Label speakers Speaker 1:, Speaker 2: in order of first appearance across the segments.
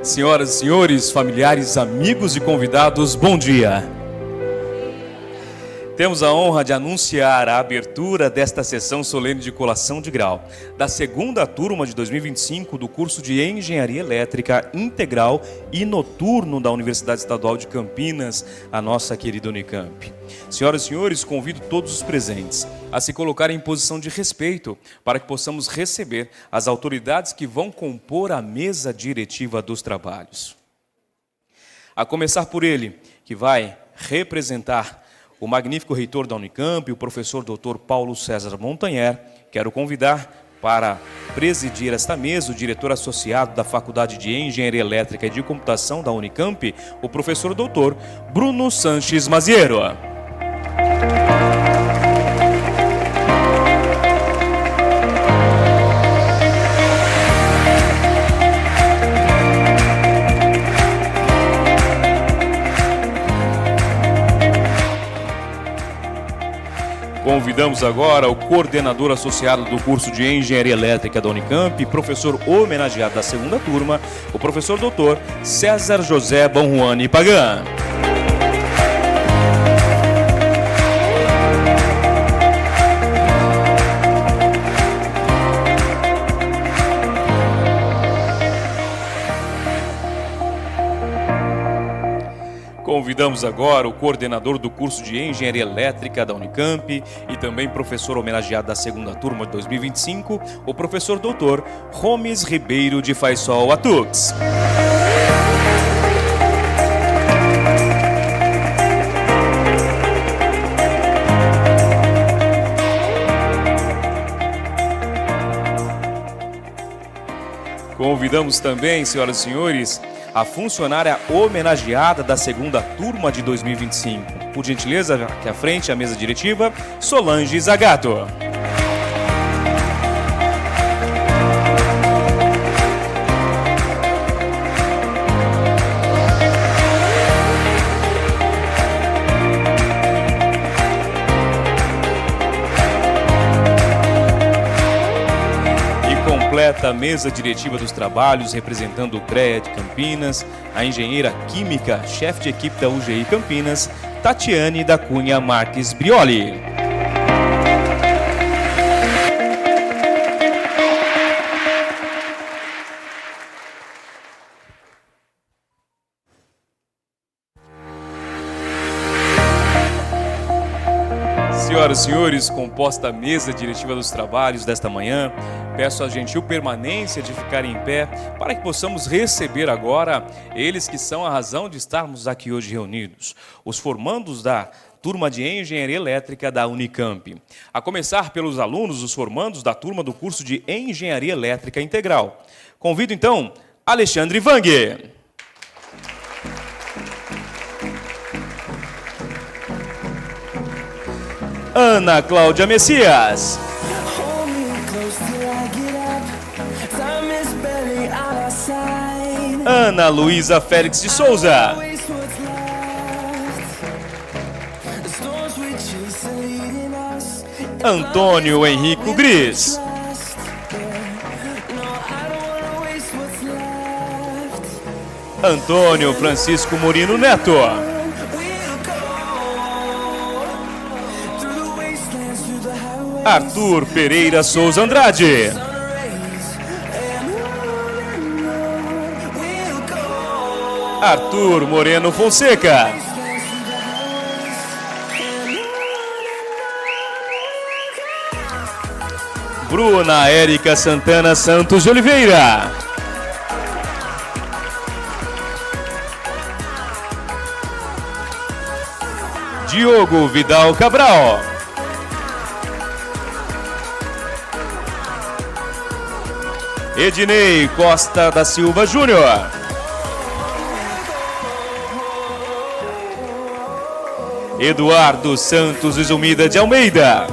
Speaker 1: Senhoras e senhores, familiares, amigos e convidados, bom dia. Temos a honra de anunciar a abertura desta sessão solene de colação de grau da segunda turma de 2025 do curso de Engenharia Elétrica Integral e Noturno da Universidade Estadual de Campinas, a nossa querida Unicamp. Senhoras e senhores, convido todos os presentes a se colocarem em posição de respeito para que possamos receber as autoridades que vão compor a mesa diretiva dos trabalhos. A começar por ele, que vai representar o magnífico reitor da Unicamp, o professor Dr. Paulo César Montanher, quero convidar para presidir esta mesa o diretor associado da Faculdade de Engenharia Elétrica e de Computação da Unicamp, o professor Dr. Bruno Sanches Maziero. Convidamos agora o coordenador associado do curso de Engenharia Elétrica da Unicamp, professor homenageado da segunda turma, o professor Dr. César José Bonruani Pagan. Convidamos agora o coordenador do curso de Engenharia Elétrica da Unicamp e também professor homenageado da segunda turma de 2025, o professor Dr. Romes Ribeiro de Faisal Atux. Convidamos também, senhoras e senhores, a funcionária homenageada da segunda turma de 2025. Por gentileza, aqui à frente, a mesa diretiva, Solange Zagato. Completa a mesa diretiva dos trabalhos, representando o CREA de Campinas, a engenheira química, chefe de equipe da UGI Campinas, Tatiane da Cunha Marques Brioli. Senhoras e senhores, composta a mesa diretiva dos trabalhos desta manhã, peço a gentil permanência de ficar em pé para que possamos receber agora eles que são a razão de estarmos aqui hoje reunidos, os formandos da turma de Engenharia Elétrica da Unicamp. A começar pelos alunos, os formandos da turma do curso de Engenharia Elétrica Integral. Convido então Alexandre Wang. Ana Cláudia Messias. Ana Luísa Félix de Souza. Antônio Henrico Gris. Antônio Francisco Murino Neto. Arthur Pereira Souza Andrade. Arthur Moreno Fonseca. Bruna Érica Santana Santos de Oliveira. Diogo Vidal Cabral. Ednei Costa da Silva Júnior. Eduardo Santos Izumida de Almeida.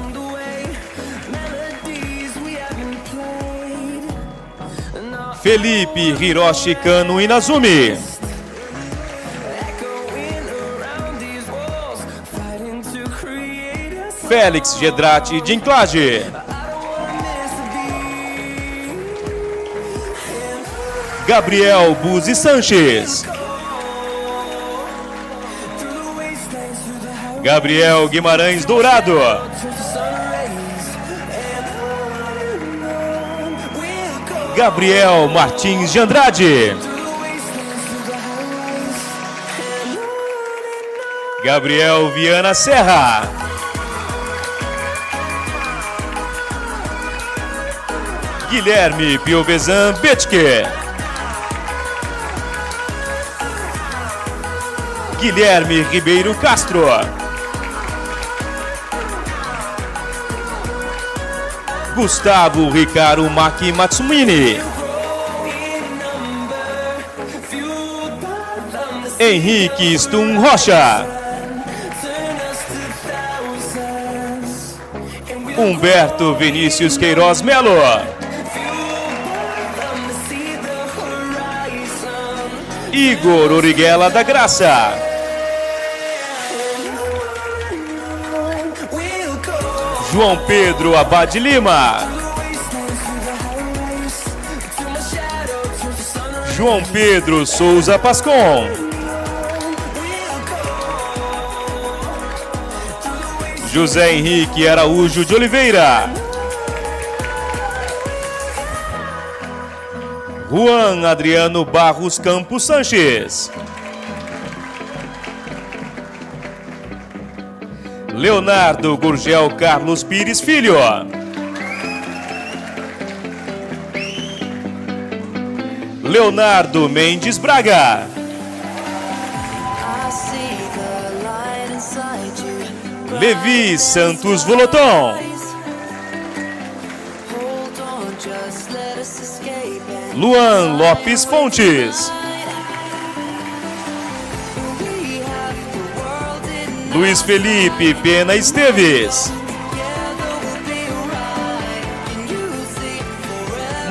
Speaker 1: Felipe Hiroshi Kano Inazumi. Félix Gedrati Dinklage. Gabriel Buzi Sanches. Gabriel Guimarães Dourado. Gabriel Martins de Andrade. Gabriel Viana Serra. Guilherme Piovesan Betke. Guilherme Ribeiro Castro. Gustavo Ricardo Maki Matsumini. Henrique Stum Rocha. Humberto Vinícius Queiroz Melo. Igor Origuela da Graça. João Pedro Abad Lima. João Pedro Souza Pascon. José Henrique Araújo de Oliveira. Juan Adriano Barros Campos Sanches. Leonardo Gurgel Carlos Pires Filho. Leonardo Mendes Braga. Levi Santos Voloton. Luan Lopes Fontes. Luiz Felipe Pena Esteves.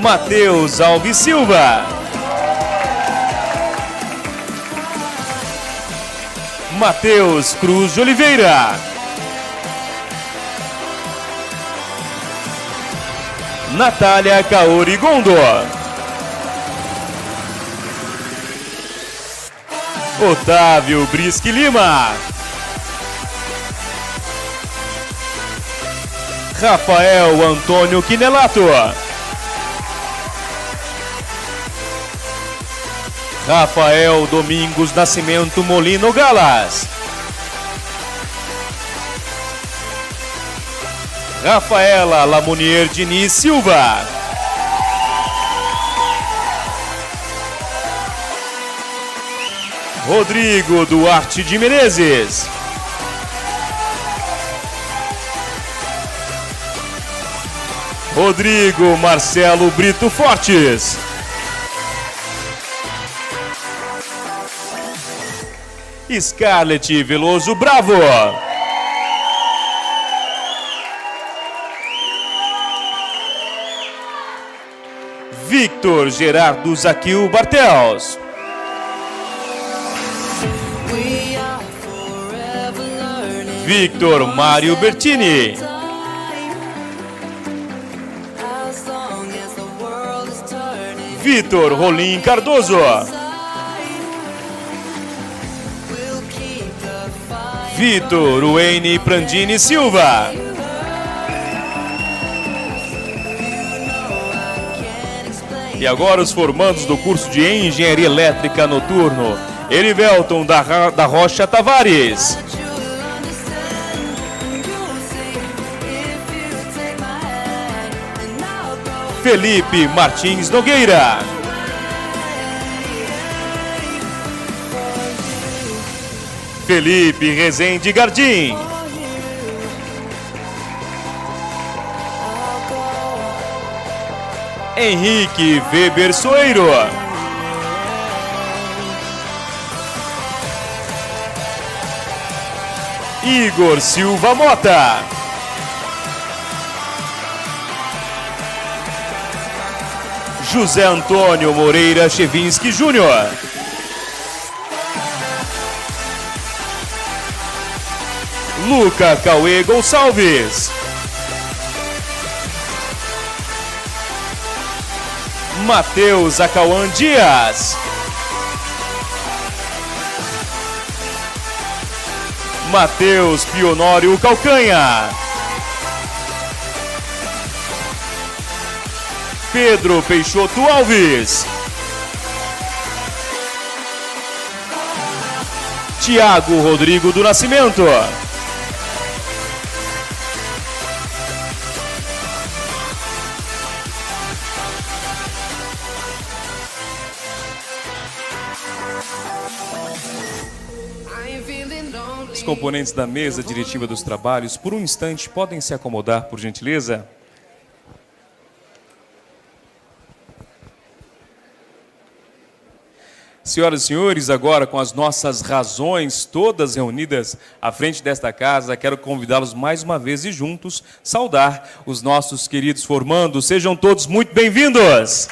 Speaker 1: Matheus Alves Silva. Matheus Cruz de Oliveira. Natália Kaori Gondo. Otávio Brisque Lima. Rafael Antônio Quinelato. Rafael Domingos Nascimento Molino Galas. Rafaela Lamunier Diniz Silva. Rodrigo Duarte de Menezes. Rodrigo Marcelo Brito Fortes. Scarlett Veloso Bravo. Victor Gerardo Zaquil Bartels. Victor Mário Bertini. Vitor Rolim Cardoso. Vitor Wayne Prandini Silva. E agora os formandos do curso de Engenharia Elétrica Noturno. Erivelton da Rocha Tavares. Felipe Martins Nogueira. Felipe Rezende Gardim. Henrique Weber Soeiro. Igor Silva Mota. José Antônio Moreira Chevinski Júnior. Luca Cauê Gonçalves. Matheus Acauã Dias. Matheus Pionório Calcanha. Pedro Peixoto Alves. Tiago Rodrigo do Nascimento. Os componentes da mesa diretiva dos trabalhos, por um instante, podem se acomodar, por gentileza? Senhoras e senhores, agora com as nossas razões todas reunidas à frente desta casa, quero convidá-los mais uma vez e juntos saudar os nossos queridos formandos. Sejam todos muito bem-vindos!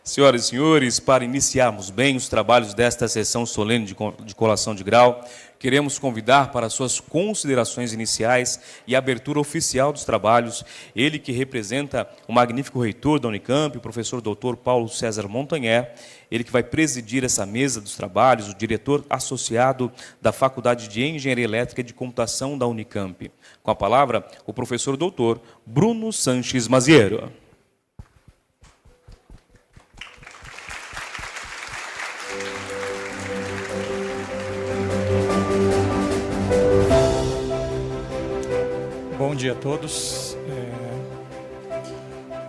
Speaker 1: Senhoras e senhores, para iniciarmos bem os trabalhos desta sessão solene de colação de grau, queremos convidar para suas considerações iniciais e abertura oficial dos trabalhos, ele que representa o magnífico reitor da Unicamp, o professor doutor Paulo César Montanher, ele que vai presidir essa mesa dos trabalhos, o diretor associado da Faculdade de Engenharia Elétrica e de Computação da Unicamp. Com a palavra, o professor doutor Bruno Sanches Maziero.
Speaker 2: Bom dia a todos.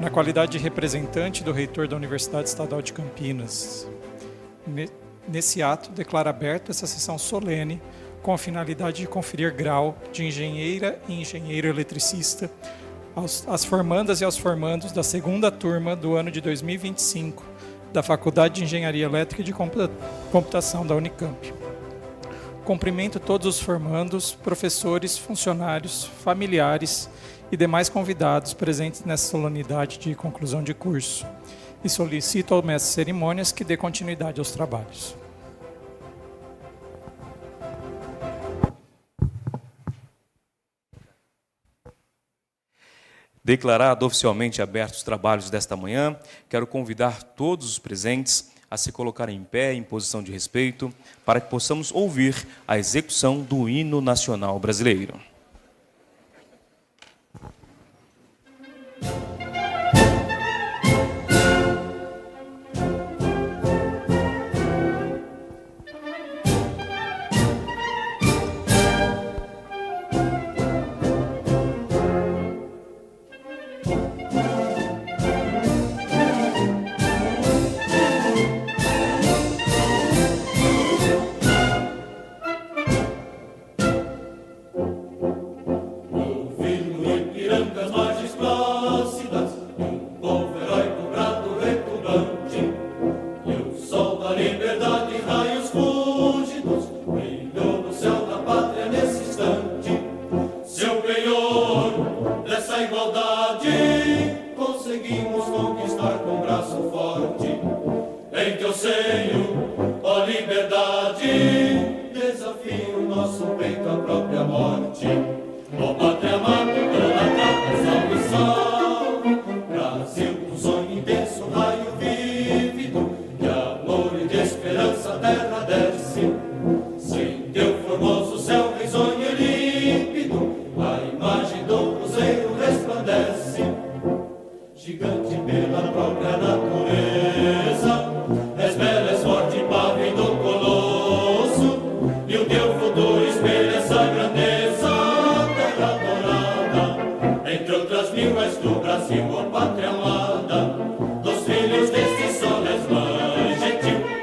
Speaker 2: Na qualidade de representante do reitor da Universidade Estadual de Campinas, nesse ato, declaro aberta essa sessão solene com a finalidade de conferir grau de engenheira e engenheiro eletricista às formandas e aos formandos da segunda turma do ano de 2025 da Faculdade de Engenharia Elétrica e de Computação da Unicamp. Cumprimento todos os formandos, professores, funcionários, familiares e demais convidados presentes nessa solenidade de conclusão de curso e solicito ao mestre de cerimônias que dê continuidade aos trabalhos.
Speaker 1: Declarado oficialmente abertos os trabalhos desta manhã, quero convidar todos os presentes a se colocarem em pé, em posição de respeito, para que possamos ouvir a execução do hino nacional brasileiro.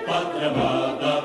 Speaker 3: Pátria amada,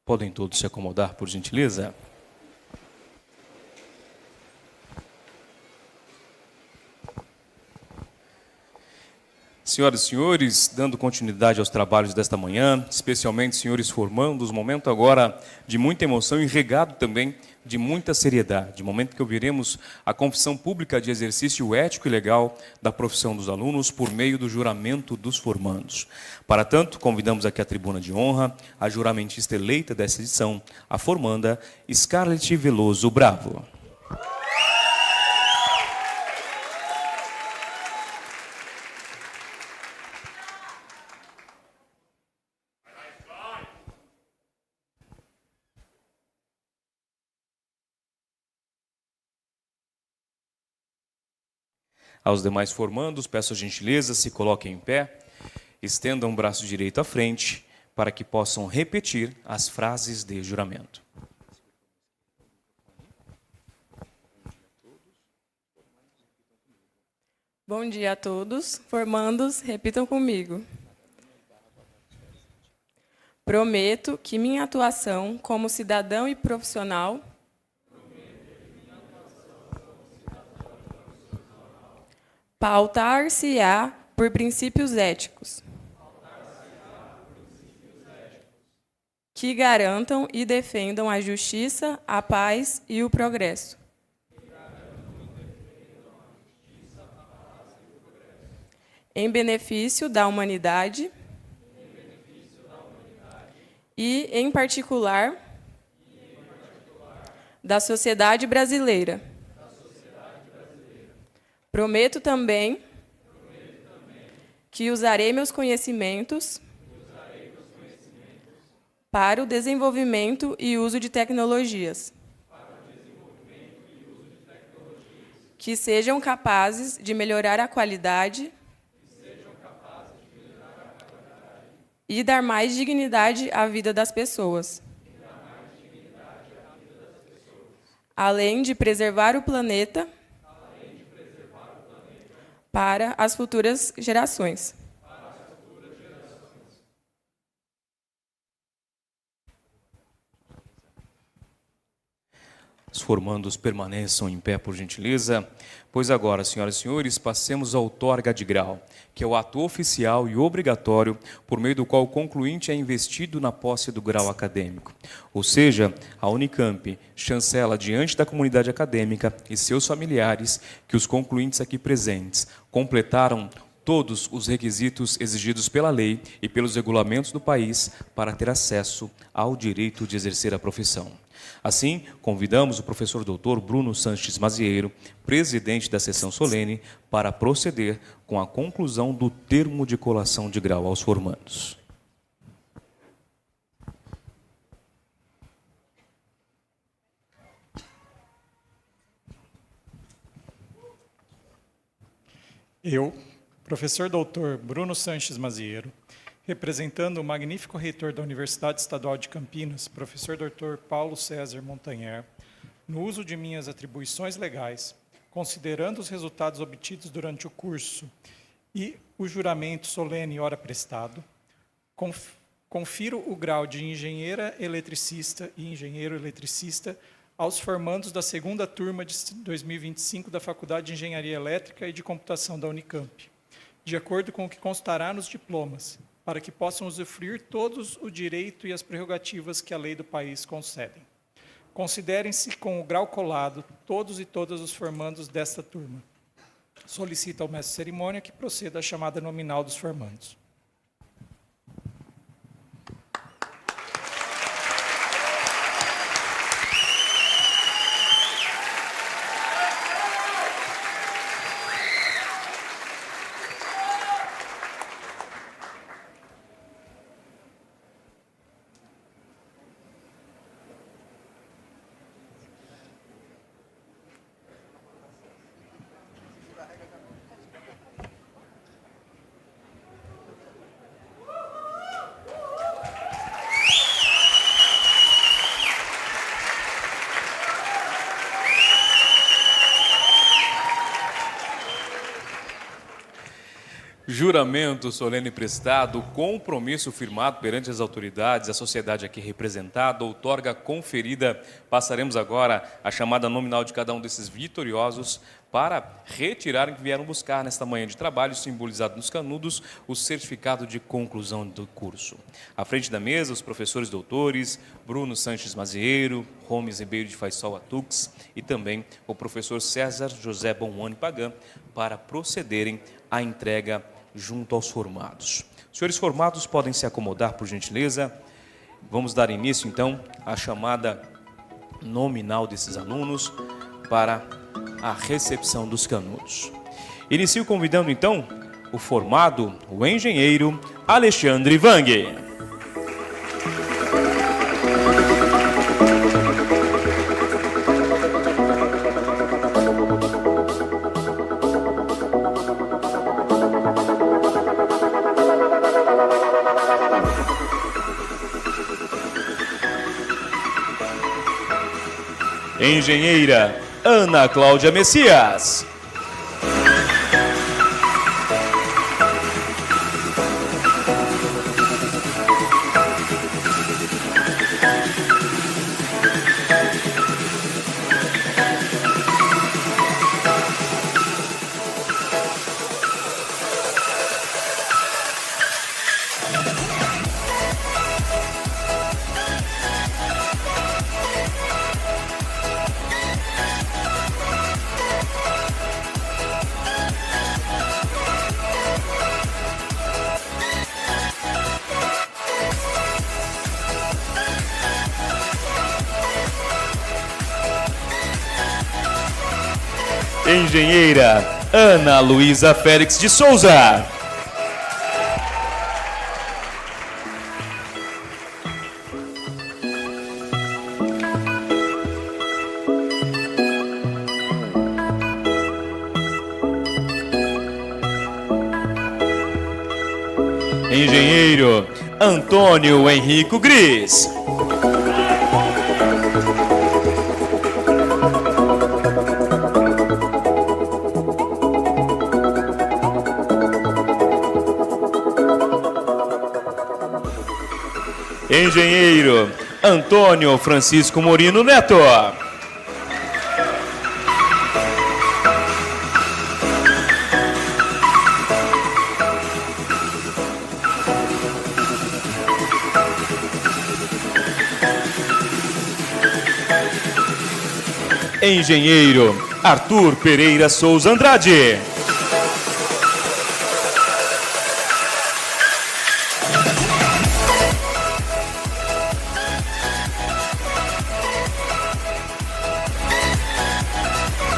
Speaker 1: Podem todos se acomodar, por gentileza? Senhoras e senhores, dando continuidade aos trabalhos desta manhã, especialmente senhores formandos, momento agora de muita emoção e regado também de muita seriedade, momento que ouviremos a confissão pública de exercício ético e legal da profissão dos alunos por meio do juramento dos formandos. Para tanto, convidamos aqui à tribuna de honra a juramentista eleita dessa edição, a formanda Scarlett Veloso Bravo. Aos demais formandos, peço a gentileza, se coloquem em pé, estendam o braço direito à frente, para que possam repetir as frases de juramento.
Speaker 3: Bom dia a todos. Formandos, repitam comigo. Prometo que minha atuação como cidadão e profissional pautar-se-á por princípios éticos que garantam e defendam a justiça, a paz e o progresso. Em benefício da humanidade e, em particular, da sociedade brasileira. Prometo também que usarei meus conhecimentos para o desenvolvimento e uso de tecnologias que sejam capazes de melhorar a qualidade e dar mais dignidade à vida das pessoas, além de preservar o planeta para as futuras gerações.
Speaker 1: Os formandos permaneçam em pé, por gentileza, pois agora, senhoras e senhores, passemos à outorga de grau, que é o ato oficial e obrigatório por meio do qual o concluinte é investido na posse do grau acadêmico. Ou seja, a Unicamp chancela diante da comunidade acadêmica e seus familiares que os concluintes aqui presentes completaram todos os requisitos exigidos pela lei e pelos regulamentos do país para ter acesso ao direito de exercer a profissão. Assim, convidamos o professor doutor Bruno Sanches Mazieiro, presidente da sessão solene, para proceder com a conclusão do termo de colação de grau aos formandos.
Speaker 2: Eu, professor doutor Bruno Sanches Mazieiro, representando o magnífico reitor da Universidade Estadual de Campinas, professor Dr. Paulo César Montanher, no uso de minhas atribuições legais, considerando os resultados obtidos durante o curso e o juramento solene e hora prestado, confiro o grau de engenheira eletricista e engenheiro eletricista aos formandos da segunda turma de 2025 da Faculdade de Engenharia Elétrica e de Computação da Unicamp, de acordo com o que constará nos diplomas, para que possam usufruir todos o direito e as prerrogativas que a lei do país concedem. Considerem-se com o grau colado todos e todas os formandos desta turma. Solicito ao mestre de cerimônia que proceda à chamada nominal dos formandos.
Speaker 1: Juramento solene prestado, compromisso firmado perante as autoridades, a sociedade aqui representada, outorga conferida. Passaremos agora a chamada nominal de cada um desses vitoriosos para retirarem que vieram buscar nesta manhã de trabalho, simbolizado nos canudos, o certificado de conclusão do curso. À frente da mesa, os professores doutores, Bruno Sanches Mazieiro, Gomes Ribeiro de Faisal Atux e também o professor César José Bonwani Pagan, para procederem à entrega junto aos formados. Os senhores formados podem se acomodar, por gentileza. Vamos dar início, então, à chamada nominal desses alunos para a recepção dos canudos. Inicio convidando, então, o formado, o engenheiro Alexandre Wang. Engenheira Ana Cláudia Messias. Engenheira Ana Luísa Félix de Souza. Engenheiro Antônio Henrico Gris. Engenheiro Antônio Francisco Morino Neto. Engenheiro Arthur Pereira Souza Andrade.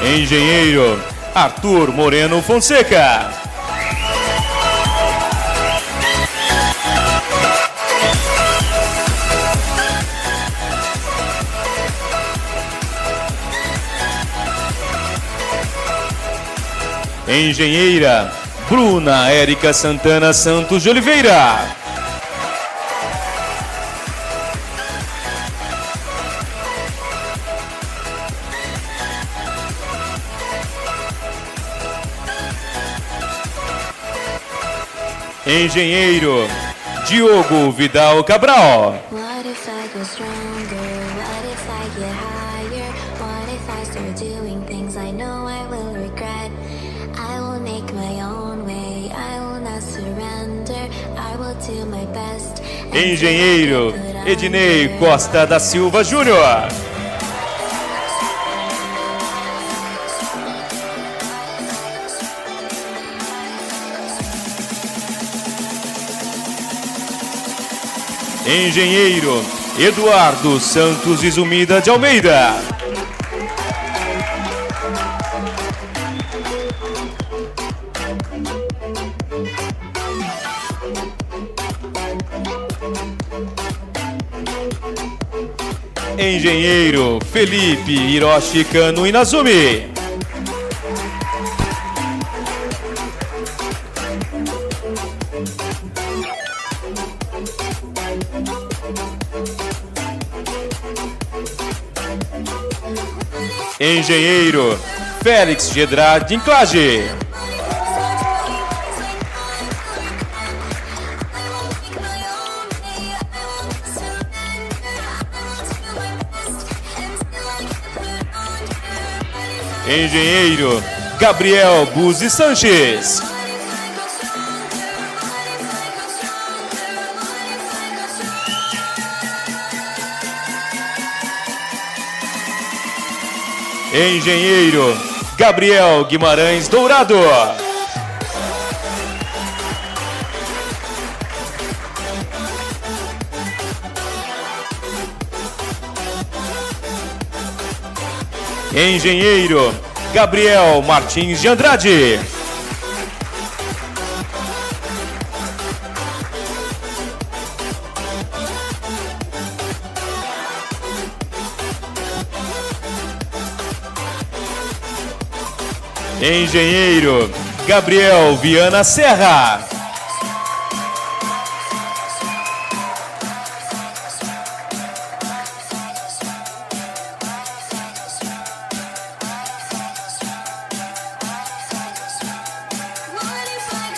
Speaker 1: Engenheiro Arthur Moreno Fonseca. Engenheira Bruna Érica Santana Santos de Oliveira. Engenheiro Diogo Vidal Cabral.
Speaker 4: What if I go stronger? What if I get higher? What if I start doing things I know I will regret? I will make my own way. I will not surrender. I will do my best.
Speaker 1: Engenheiro Ednei Costa da Silva Júnior. Engenheiro Eduardo Santos Izumida de Almeida. Engenheiro Felipe Hiroshi Kano Inazumi. Engenheiro Félix Gedrad Dinklage. Engenheiro Gabriel Buzzi Sanches. Engenheiro Gabriel Guimarães Dourado. Engenheiro Gabriel Martins de Andrade. Engenheiro Gabriel Viana Serra.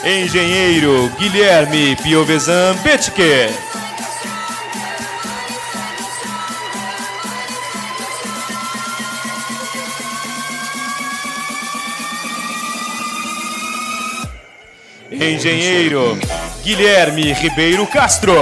Speaker 1: Engenheiro Guilherme Piovesan Betke. Engenheiro Guilherme Ribeiro Castro.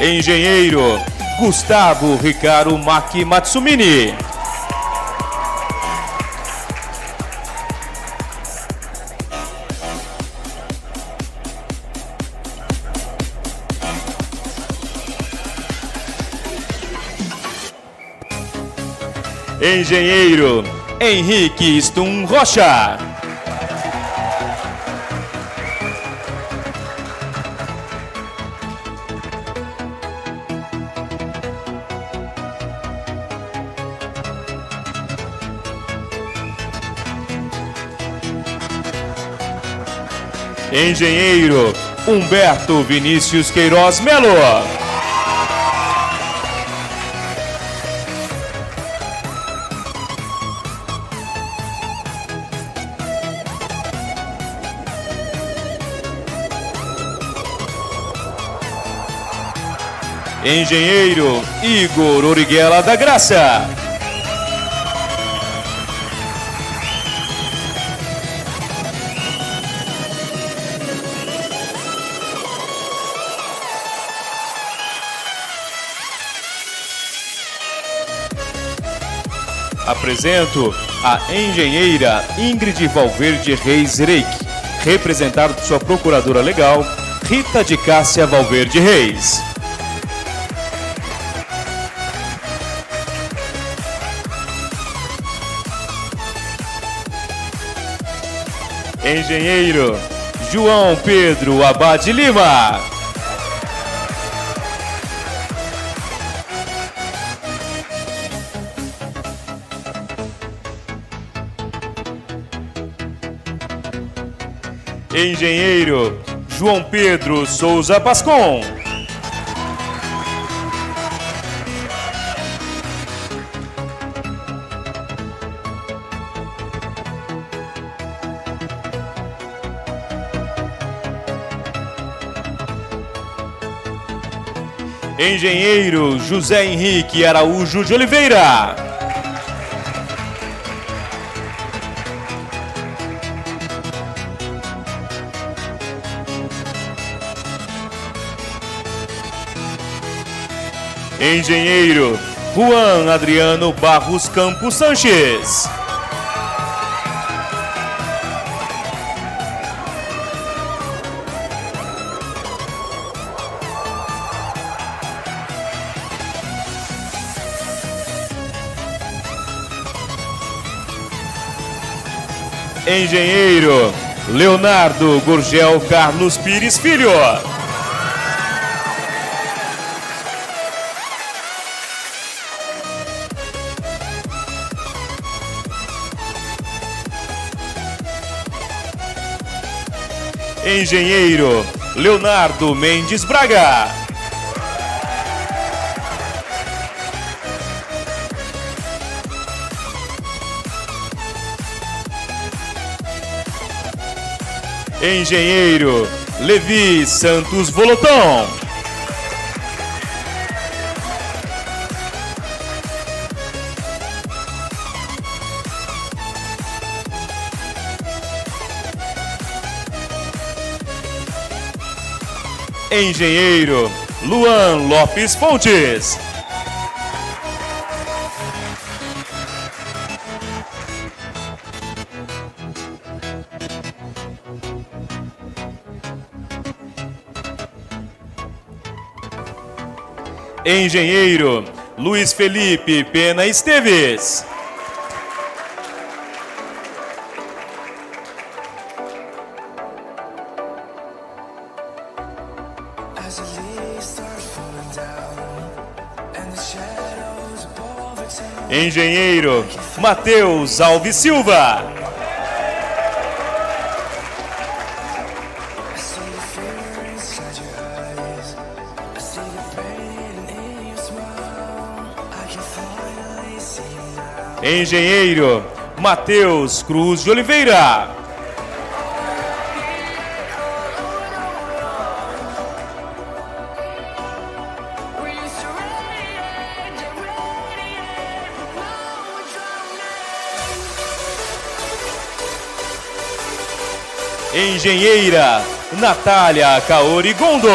Speaker 1: Engenheiro Gustavo Ricardo Maki Matsumini. Engenheiro Henrique Stum Rocha. Engenheiro Humberto Vinícius Queiroz Melo. Engenheiro Igor Origuela da Graça. Apresento a engenheira Ingrid Valverde Reis Reik, representada por sua procuradora legal, Rita de Cássia Valverde Reis. Engenheiro João Pedro Abade Lima. Engenheiro João Pedro Souza Pascon. Engenheiro José Henrique Araújo de Oliveira. Engenheiro Juan Adriano Barros Campos Sanches. Engenheiro Leonardo Gurgel Carlos Pires Filho. Engenheiro Leonardo Mendes Braga. Engenheiro Levi Santos Voloton. Engenheiro Luan Lopes Fontes. Engenheiro Luiz Felipe Pena Esteves. Engenheiro Matheus Alves Silva. Engenheiro Matheus Cruz de Oliveira. Engenheira Natália Kaori Gondo.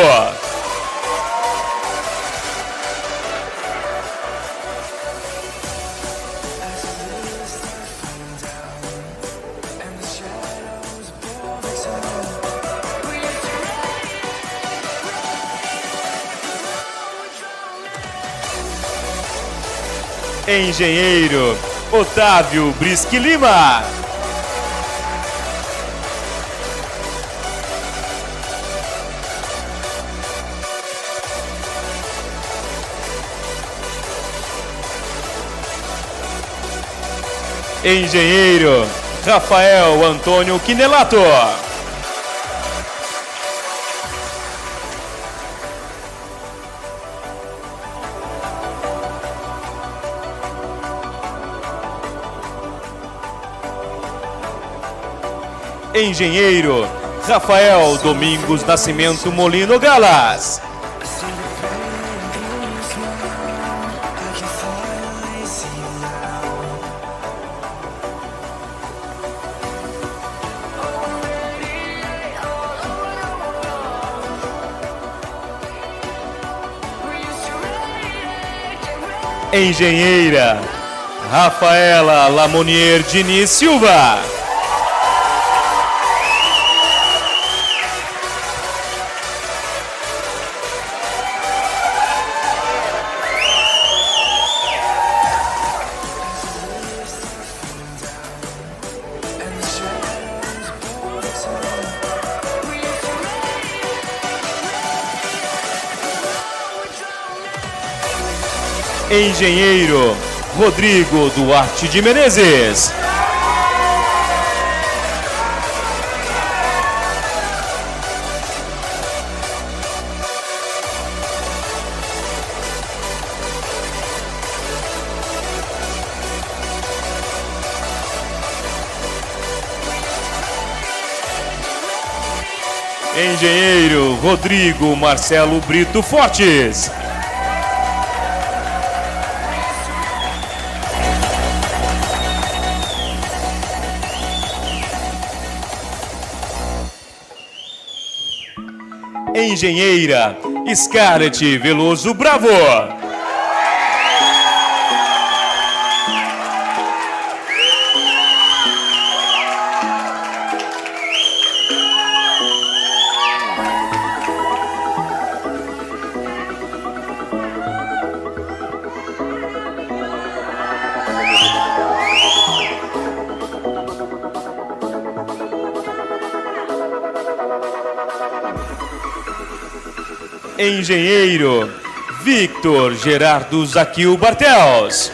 Speaker 1: Engenheiro Otávio Brisque Lima. Engenheiro Rafael Antônio Quinelato. Engenheiro Rafael Domingos Nascimento Molino Galas. Engenheira Rafaela Lamonier Diniz Silva. Engenheiro Rodrigo Duarte de Menezes. Engenheiro Rodrigo Marcelo Brito Fortes. Engenheira Scarlett Veloso Bravo. Engenheiro Victor Gerardo Zaquil Bartels.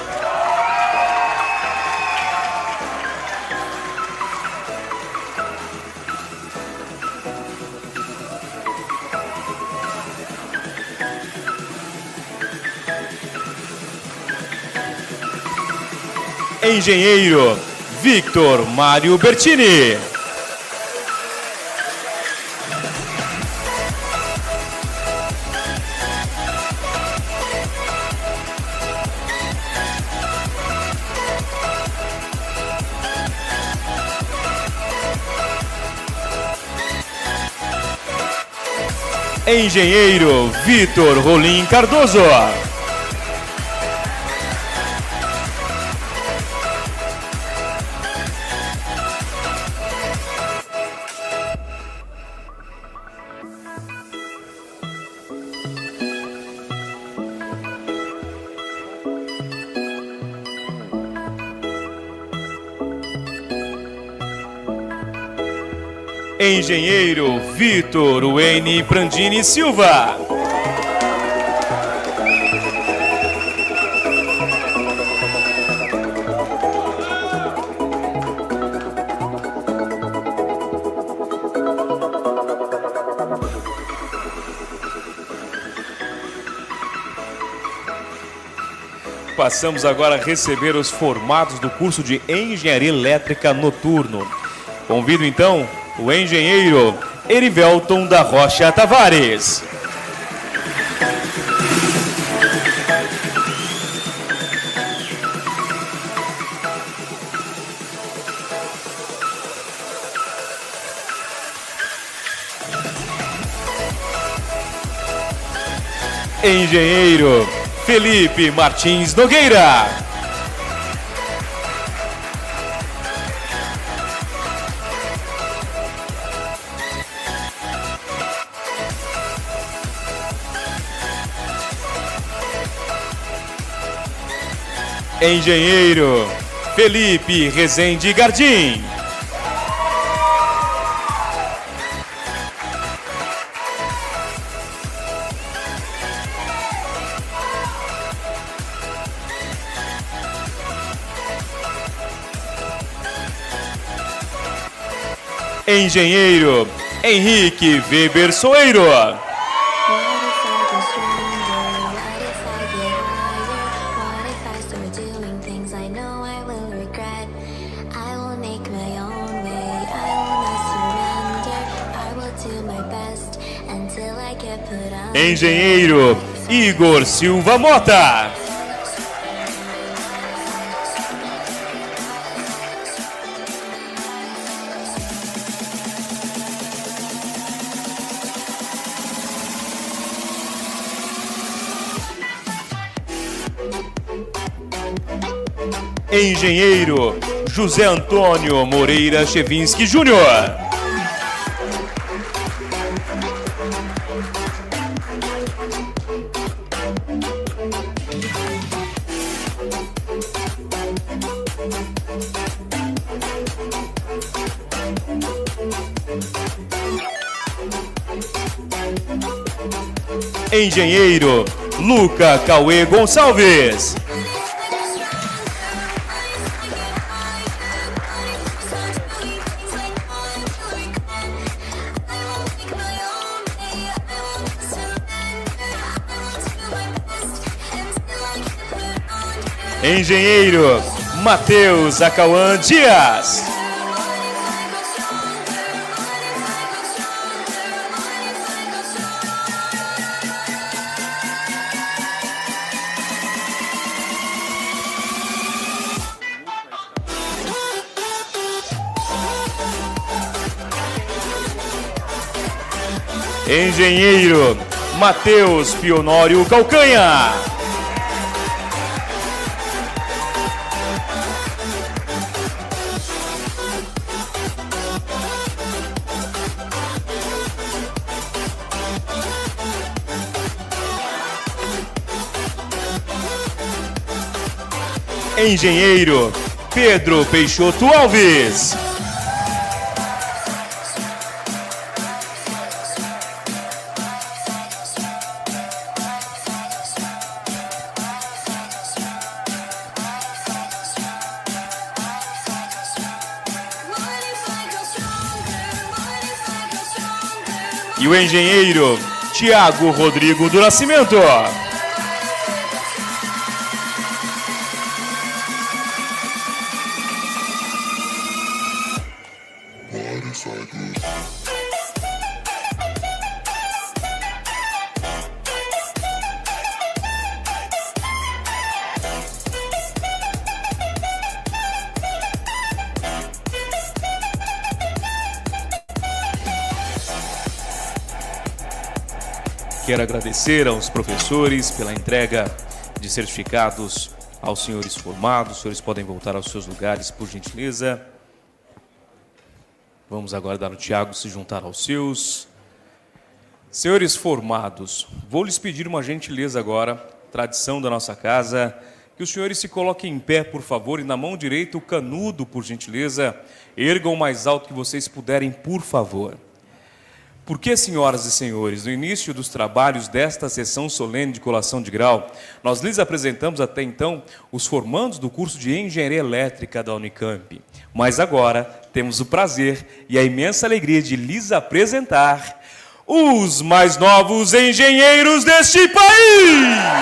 Speaker 1: Engenheiro Victor Mário Bertini. Engenheiro Vitor Rolim Cardoso. Engenheiro Vitor Wayne Prandini Silva. Passamos agora a receber os formados do curso de Engenharia Elétrica Noturno. Convido então o engenheiro Erivelton da Rocha Tavares. Engenheiro Felipe Martins Nogueira. Engenheiro Felipe Rezende Gardim. Engenheiro Henrique Weber Soeiro. Engenheiro Igor Silva Mota. Engenheiro José Antônio Moreira Chevinski Júnior. Engenheiro Luca Cauê Gonçalves. Engenheiro Matheus Acauã Dias. Engenheiro Matheus Pionório Calcanha. Engenheiro Pedro Peixoto Alves. E o engenheiro Tiago Rodrigo do Nascimento. Quero agradecer aos professores pela entrega de certificados aos senhores formados. Os senhores podem voltar aos seus lugares, por gentileza. Vamos agora dar ao Tiago se juntar aos seus. Senhores formados, vou lhes pedir uma gentileza agora, tradição da nossa casa, que os senhores se coloquem em pé, por favor, e na mão direita o canudo, por gentileza, ergam o mais alto que vocês puderem, por favor. Porque, senhoras e senhores, no início dos trabalhos desta sessão solene de colação de grau, nós lhes apresentamos até então os formandos do curso de Engenharia Elétrica da Unicamp. Mas agora temos o prazer e a imensa alegria de lhes apresentar os mais novos engenheiros deste país!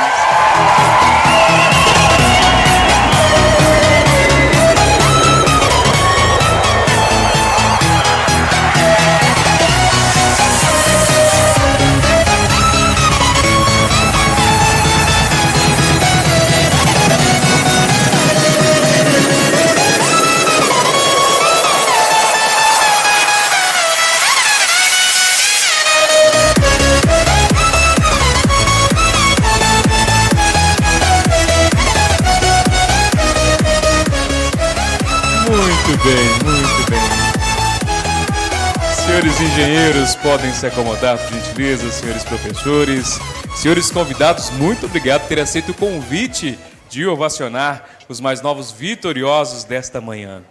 Speaker 1: Muito bem. Senhores engenheiros, podem se acomodar, por gentileza, senhores professores. Senhores convidados, muito obrigado por ter aceito o convite de ovacionar os mais novos vitoriosos desta manhã,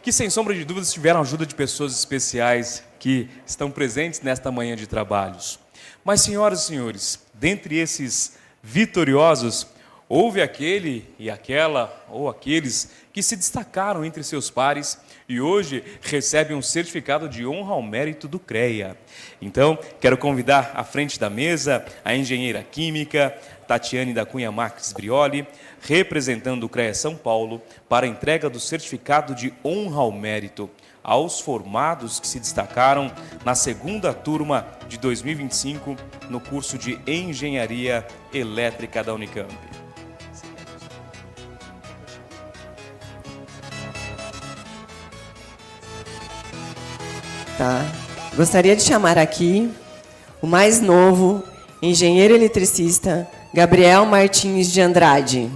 Speaker 1: que, sem sombra de dúvidas, tiveram a ajuda de pessoas especiais que estão presentes nesta manhã de trabalhos. Mas, senhoras e senhores, dentre esses vitoriosos, houve aquele e aquela, ou aqueles, que se destacaram entre seus pares e hoje recebem um certificado de honra ao mérito do CREA. Então, quero convidar à frente da mesa a engenheira química Tatiane da Cunha Marques Brioli, representando o CREA São Paulo, para a entrega do certificado de honra ao mérito aos formados que se destacaram na segunda turma de 2025 no curso de Engenharia Elétrica da Unicamp.
Speaker 5: Tá. Gostaria de chamar aqui o mais novo, engenheiro eletricista, Gabriel Martins de Andrade.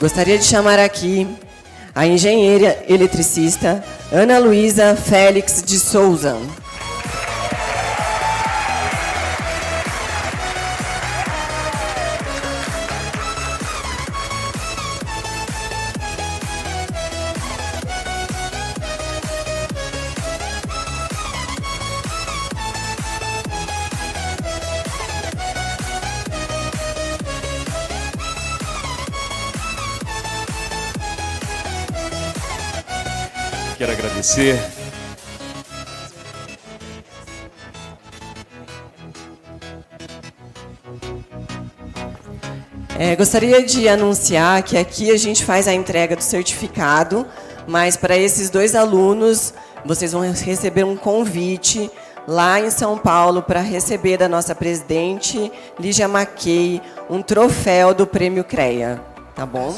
Speaker 5: Gostaria de chamar aqui a engenheira eletricista Ana Luísa Félix de Souza.
Speaker 1: Quero agradecer.
Speaker 5: Gostaria de anunciar que aqui a gente faz a entrega do certificado, mas para esses dois alunos, vocês vão receber um convite lá em São Paulo para receber da nossa presidente, Lígia Mackey, um troféu do Prêmio CREA. Tá bom?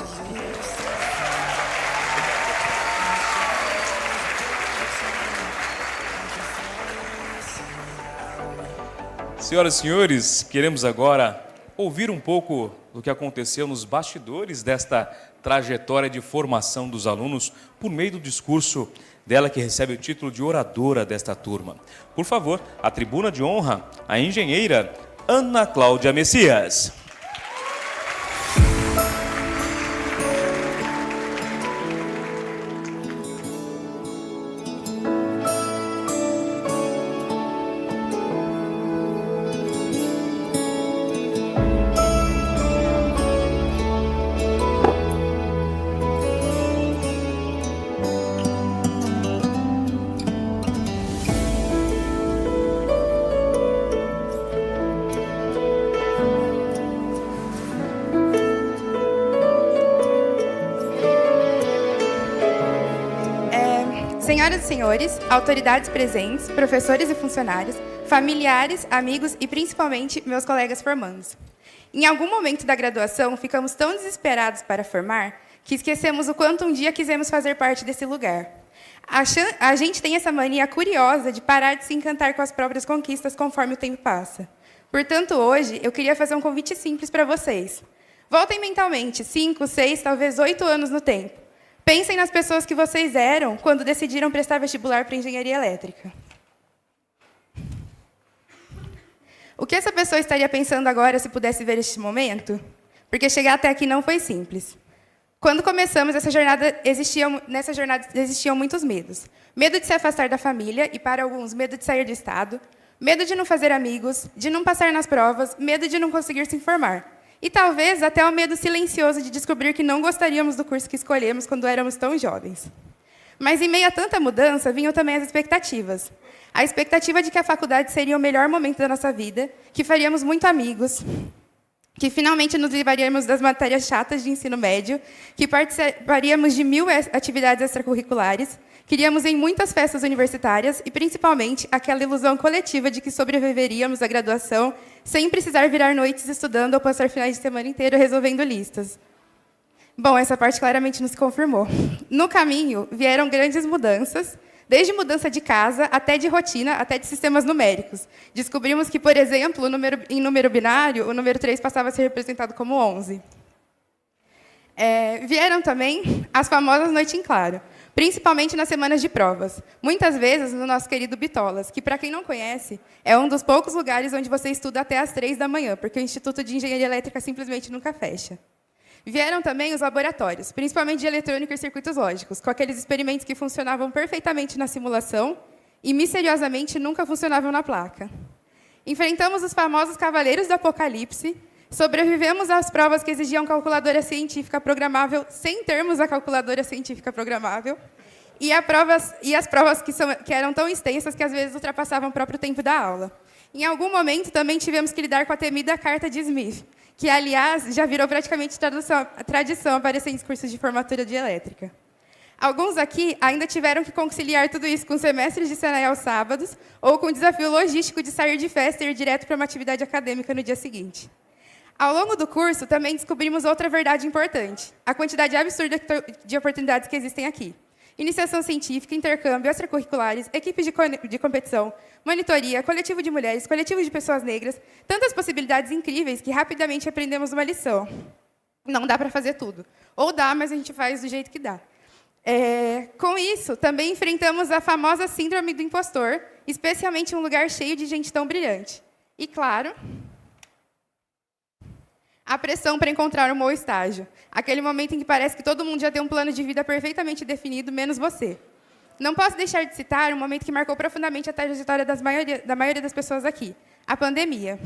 Speaker 1: Senhoras e senhores, queremos agora ouvir um pouco do que aconteceu nos bastidores desta trajetória de formação dos alunos por meio do discurso dela que recebe o título de oradora desta turma. Por favor, a tribuna de honra, a engenheira Ana Cláudia Messias.
Speaker 6: Senhoras e senhores, autoridades presentes, professores e funcionários, familiares, amigos e, principalmente, meus colegas formandos. Em algum momento da graduação, ficamos tão desesperados para formar que esquecemos o quanto um dia quisemos fazer parte desse lugar. A gente tem essa mania curiosa de parar de se encantar com as próprias conquistas conforme o tempo passa. Portanto, hoje, eu queria fazer um convite simples para vocês. Voltem mentalmente 5, 6, talvez 8 anos no tempo. Pensem nas pessoas que vocês eram quando decidiram prestar vestibular para engenharia elétrica. O que essa pessoa estaria pensando agora se pudesse ver este momento? Porque chegar até aqui não foi simples. Quando começamos nessa jornada existiam muitos medos. Medo de se afastar da família e, para alguns, medo de sair do estado. Medo de não fazer amigos, de não passar nas provas, medo de não conseguir se informar. E talvez até o medo silencioso de descobrir que não gostaríamos do curso que escolhemos quando éramos tão jovens. Mas, em meio a tanta mudança, vinham também as expectativas. A expectativa de que a faculdade seria o melhor momento da nossa vida, que faríamos muito amigos, que finalmente nos livraríamos das matérias chatas de ensino médio, que participaríamos de 1000 atividades extracurriculares, que iríamos em muitas festas universitárias e, principalmente, aquela ilusão coletiva de que sobreviveríamos à graduação sem precisar virar noites estudando ou passar finais de semana inteiro resolvendo listas. Bom, essa parte claramente nos confirmou. No caminho, vieram grandes mudanças, desde mudança de casa, até de rotina, até de sistemas numéricos. Descobrimos que, por exemplo, em número binário, o número 3 passava a ser representado como 11. Vieram também as famosas noites em claro, principalmente nas semanas de provas. Muitas vezes no nosso querido Bitolas, que, para quem não conhece, é um dos poucos lugares onde você estuda até às 3 da manhã, porque o Instituto de Engenharia Elétrica simplesmente nunca fecha. Vieram também os laboratórios, principalmente de eletrônica e circuitos lógicos, com aqueles experimentos que funcionavam perfeitamente na simulação e, misteriosamente, nunca funcionavam na placa. Enfrentamos os famosos cavaleiros do apocalipse, sobrevivemos às provas que exigiam calculadora científica programável sem termos a calculadora científica programável, e as provas que eram tão extensas que, às vezes, ultrapassavam o próprio tempo da aula. Em algum momento, também tivemos que lidar com a temida carta de Smith, que, aliás, já virou praticamente tradição aparecer em cursos de formatura de elétrica. Alguns aqui ainda tiveram que conciliar tudo isso com semestres de Senai aos sábados ou com o desafio logístico de sair de festa e ir direto para uma atividade acadêmica no dia seguinte. Ao longo do curso, também descobrimos outra verdade importante: a quantidade absurda de oportunidades que existem aqui. Iniciação científica, intercâmbio, extracurriculares, equipes de competição, monitoria, coletivo de mulheres, coletivo de pessoas negras, tantas possibilidades incríveis que rapidamente aprendemos uma lição. Não dá para fazer tudo. Ou dá, mas a gente faz do jeito que dá. Com isso, também enfrentamos a famosa síndrome do impostor, especialmente em um lugar cheio de gente tão brilhante. E, claro, a pressão para encontrar um bom estágio. Aquele momento em que parece que todo mundo já tem um plano de vida perfeitamente definido, menos você. Não posso deixar de citar um momento que marcou profundamente a trajetória da maioria das pessoas aqui: a pandemia.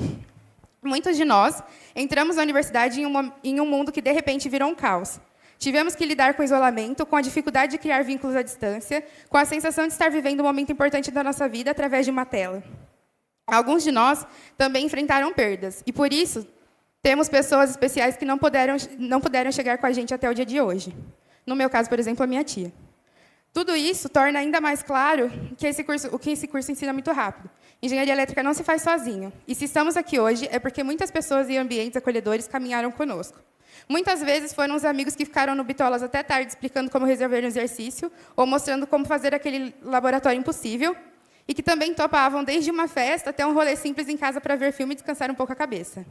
Speaker 6: Muitos de nós entramos na universidade em um mundo que, de repente, virou um caos. Tivemos que lidar com o isolamento, com a dificuldade de criar vínculos à distância, com a sensação de estar vivendo um momento importante da nossa vida através de uma tela. Alguns de nós também enfrentaram perdas, e, por isso, temos pessoas especiais que não puderam chegar com a gente até o dia de hoje. No meu caso, por exemplo, a minha tia. Tudo isso torna ainda mais claro que o que esse curso ensina muito rápido. Engenharia elétrica não se faz sozinho. E se estamos aqui hoje, é porque muitas pessoas e ambientes acolhedores caminharam conosco. Muitas vezes foram os amigos que ficaram no Bitolas até tarde explicando como resolver um exercício ou mostrando como fazer aquele laboratório impossível, e que também topavam desde uma festa até um rolê simples em casa para ver filme e descansar um pouco a cabeça.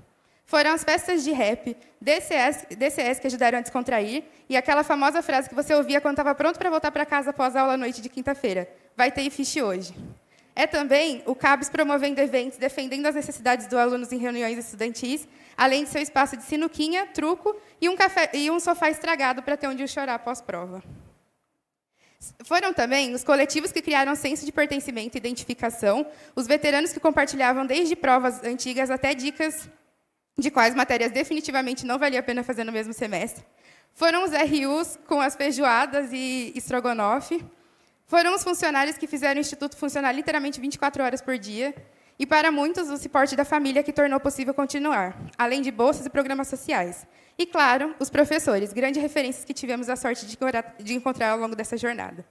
Speaker 6: Foram as festas de rap, DCS que ajudaram a descontrair, e aquela famosa frase que você ouvia quando estava pronto para voltar para casa após a aula à noite de quinta-feira: vai ter IFISH hoje. É também o CABES promovendo eventos, defendendo as necessidades dos alunos em reuniões estudantis, além de seu espaço de sinuquinha, truco e um sofá estragado para ter onde chorar pós-prova. Foram também os coletivos que criaram senso de pertencimento e identificação, os veteranos que compartilhavam desde provas antigas até dicas de quais matérias definitivamente não valia a pena fazer no mesmo semestre. Foram os RUs com as feijoadas e estrogonofe. Foram os funcionários que fizeram o Instituto funcionar literalmente 24 horas por dia. E, para muitos, o suporte da família que tornou possível continuar, além de bolsas e programas sociais. E, claro, os professores, grandes referências que tivemos a sorte de encontrar ao longo dessa jornada.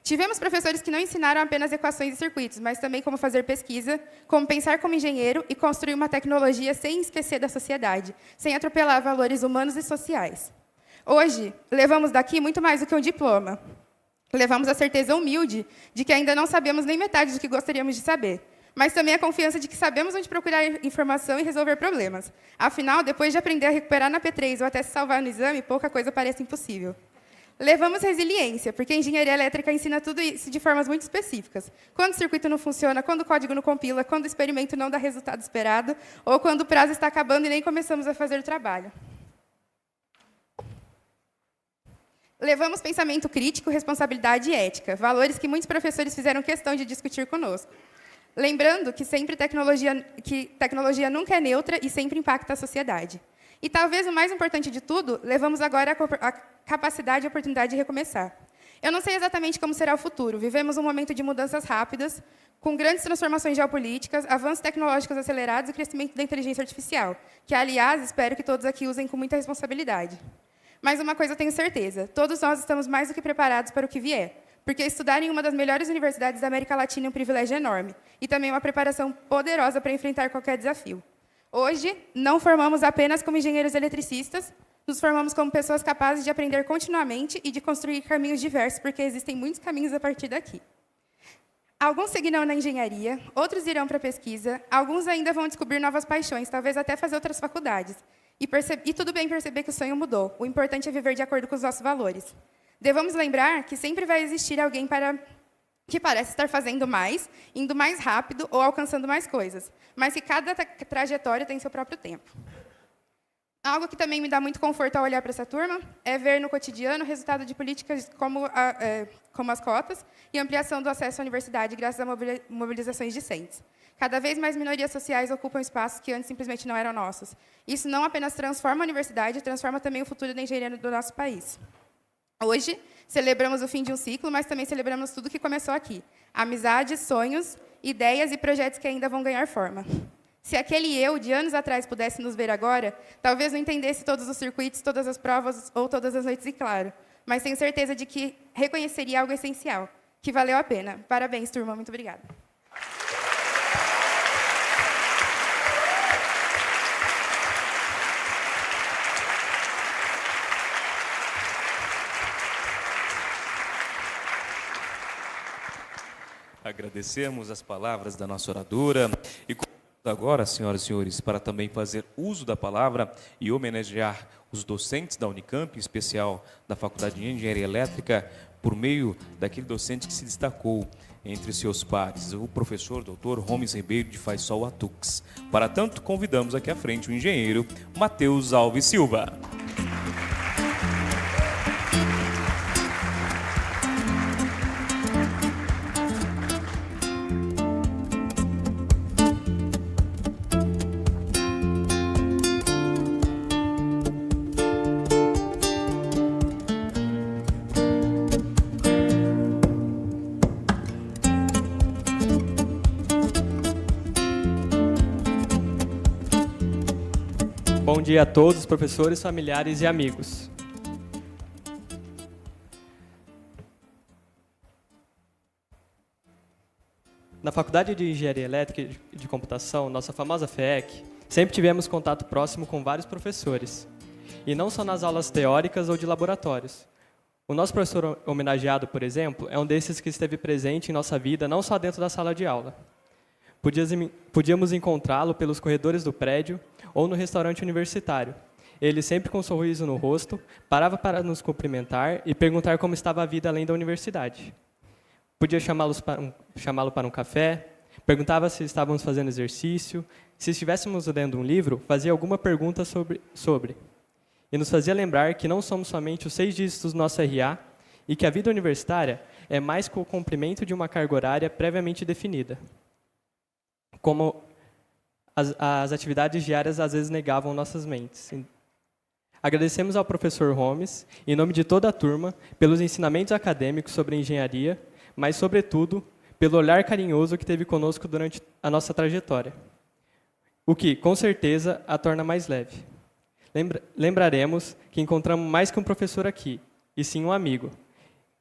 Speaker 6: Tivemos professores que não ensinaram apenas equações e circuitos, mas também como fazer pesquisa, como pensar como engenheiro e construir uma tecnologia sem esquecer da sociedade, sem atropelar valores humanos e sociais. Hoje, levamos daqui muito mais do que um diploma. Levamos a certeza humilde de que ainda não sabemos nem metade do que gostaríamos de saber, mas também a confiança de que sabemos onde procurar informação e resolver problemas. Afinal, depois de aprender a recuperar na P3 ou até se salvar no exame, pouca coisa parece impossível. Levamos resiliência, porque a engenharia elétrica ensina tudo isso de formas muito específicas. Quando o circuito não funciona, quando o código não compila, quando o experimento não dá resultado esperado, ou quando o prazo está acabando e nem começamos a fazer o trabalho. Levamos pensamento crítico, responsabilidade e ética, valores que muitos professores fizeram questão de discutir conosco. Lembrando que tecnologia nunca é neutra e sempre impacta a sociedade. E talvez o mais importante de tudo, levamos agora a capacidade e a oportunidade de recomeçar. Eu não sei exatamente como será o futuro. Vivemos um momento de mudanças rápidas, com grandes transformações geopolíticas, avanços tecnológicos acelerados e crescimento da inteligência artificial, que, aliás, espero que todos aqui usem com muita responsabilidade. Mas uma coisa eu tenho certeza, todos nós estamos mais do que preparados para o que vier, porque estudar em uma das melhores universidades da América Latina é um privilégio enorme, e também uma preparação poderosa para enfrentar qualquer desafio. Hoje, não formamos apenas como engenheiros eletricistas, nos formamos como pessoas capazes de aprender continuamente e de construir caminhos diversos, porque existem muitos caminhos a partir daqui. Alguns seguirão na engenharia, outros irão para a pesquisa, alguns ainda vão descobrir novas paixões, talvez até fazer outras faculdades. E tudo bem perceber que o sonho mudou. O importante é viver de acordo com os nossos valores. Devemos lembrar que sempre vai existir alguém que parece estar fazendo mais, indo mais rápido ou alcançando mais coisas, mas que cada trajetória tem seu próprio tempo. Algo que também me dá muito conforto ao olhar para essa turma é ver no cotidiano o resultado de políticas como as cotas e ampliação do acesso à universidade graças a mobilizações discentes. Cada vez mais minorias sociais ocupam espaços que antes simplesmente não eram nossos. Isso não apenas transforma a universidade, transforma também o futuro da engenharia do nosso país. Hoje, celebramos o fim de um ciclo, mas também celebramos tudo que começou aqui. Amizades, sonhos, ideias e projetos que ainda vão ganhar forma. Se aquele eu, de anos atrás, pudesse nos ver agora, talvez não entendesse todos os circuitos, todas as provas ou todas as noites, e claro, mas tenho certeza de que reconheceria algo essencial, que valeu a pena. Parabéns, turma. Muito obrigada.
Speaker 1: Agradecemos as palavras da nossa oradora e agora, senhoras e senhores, para também fazer uso da palavra e homenagear os docentes da Unicamp, em especial da Faculdade de Engenharia Elétrica, por meio daquele docente que se destacou entre seus pares, o professor Dr. Romes Ribeiro de Faisal Atux. Para tanto, convidamos aqui à frente o engenheiro Matheus Alves Silva.
Speaker 7: Bom dia a todos, professores, familiares e amigos. Na Faculdade de Engenharia Elétrica e de Computação, nossa famosa FEEC, sempre tivemos contato próximo com vários professores, e não só nas aulas teóricas ou de laboratórios. O nosso professor homenageado, por exemplo, é um desses que esteve presente em nossa vida, não só dentro da sala de aula. Podíamos encontrá-lo pelos corredores do prédio ou no restaurante universitário. Ele, sempre com um sorriso no rosto, parava para nos cumprimentar e perguntar como estava a vida além da universidade. Podia chamá-lo para um café, perguntava se estávamos fazendo exercício, se estivéssemos lendo um livro, fazia alguma pergunta sobre. E nos fazia lembrar que não somos somente os 6 dígitos do nosso RA e que a vida universitária é mais que o cumprimento de uma carga horária previamente definida. Como as atividades diárias às vezes negavam nossas mentes. Agradecemos ao professor Romes, em nome de toda a turma, pelos ensinamentos acadêmicos sobre engenharia, mas, sobretudo, pelo olhar carinhoso que teve conosco durante a nossa trajetória, o que, com certeza, a torna mais leve. Lembraremos que encontramos mais que um professor aqui, e sim um amigo,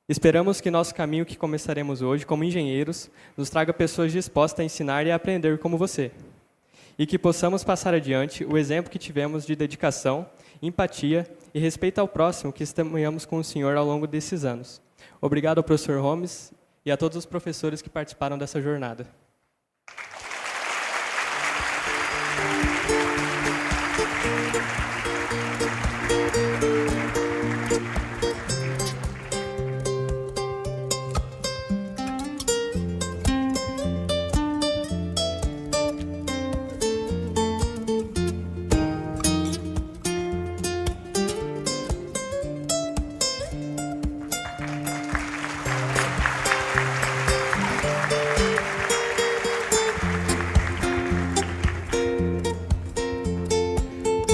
Speaker 7: Esperamos que nosso caminho que começaremos hoje como engenheiros nos traga pessoas dispostas a ensinar e a aprender como você. E que possamos passar adiante o exemplo que tivemos de dedicação, empatia e respeito ao próximo que testemunhamos com o senhor ao longo desses anos. Obrigado ao professor Holmes e a todos os professores que participaram dessa jornada.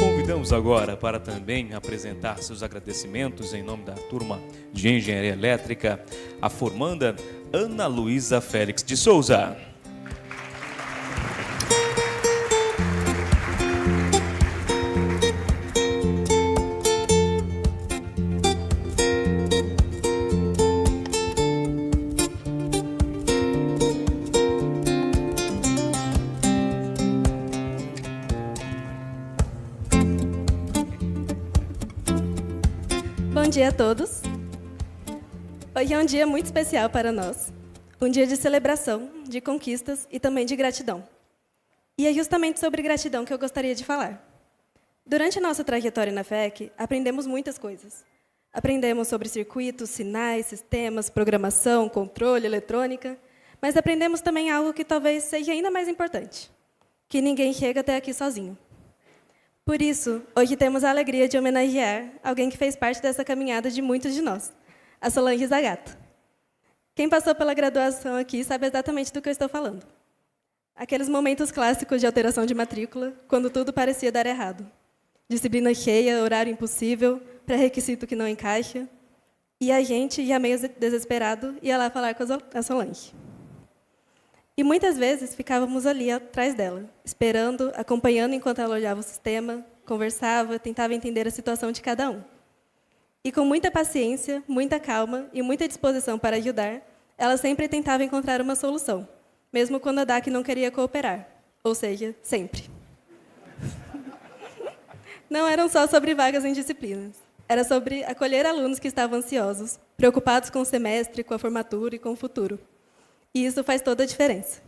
Speaker 1: Convidamos agora para também apresentar seus agradecimentos em nome da turma de Engenharia Elétrica, a formanda Ana Luísa Félix de Souza.
Speaker 8: Bom dia a todos. Hoje é um dia muito especial para nós. Um dia de celebração, de conquistas e também de gratidão. E é justamente sobre gratidão que eu gostaria de falar. Durante a nossa trajetória na FEC, aprendemos muitas coisas. Aprendemos sobre circuitos, sinais, sistemas, programação, controle, eletrônica, mas aprendemos também algo que talvez seja ainda mais importante, que ninguém chega até aqui sozinho. Por isso, hoje temos a alegria de homenagear alguém que fez parte dessa caminhada de muitos de nós, a Solange Zagato. Quem passou pela graduação aqui sabe exatamente do que eu estou falando. Aqueles momentos clássicos de alteração de matrícula, quando tudo parecia dar errado. Disciplina cheia, horário impossível, pré-requisito que não encaixa. E a gente, já meio desesperado, ia lá falar com a Solange. E muitas vezes ficávamos ali atrás dela, esperando, acompanhando enquanto ela olhava o sistema, conversava, tentava entender a situação de cada um. E com muita paciência, muita calma e muita disposição para ajudar, ela sempre tentava encontrar uma solução, mesmo quando a DAC não queria cooperar, ou seja, sempre. Não eram só sobre vagas em disciplinas, era sobre acolher alunos que estavam ansiosos, preocupados com o semestre, com a formatura e com o futuro. E isso faz toda a diferença.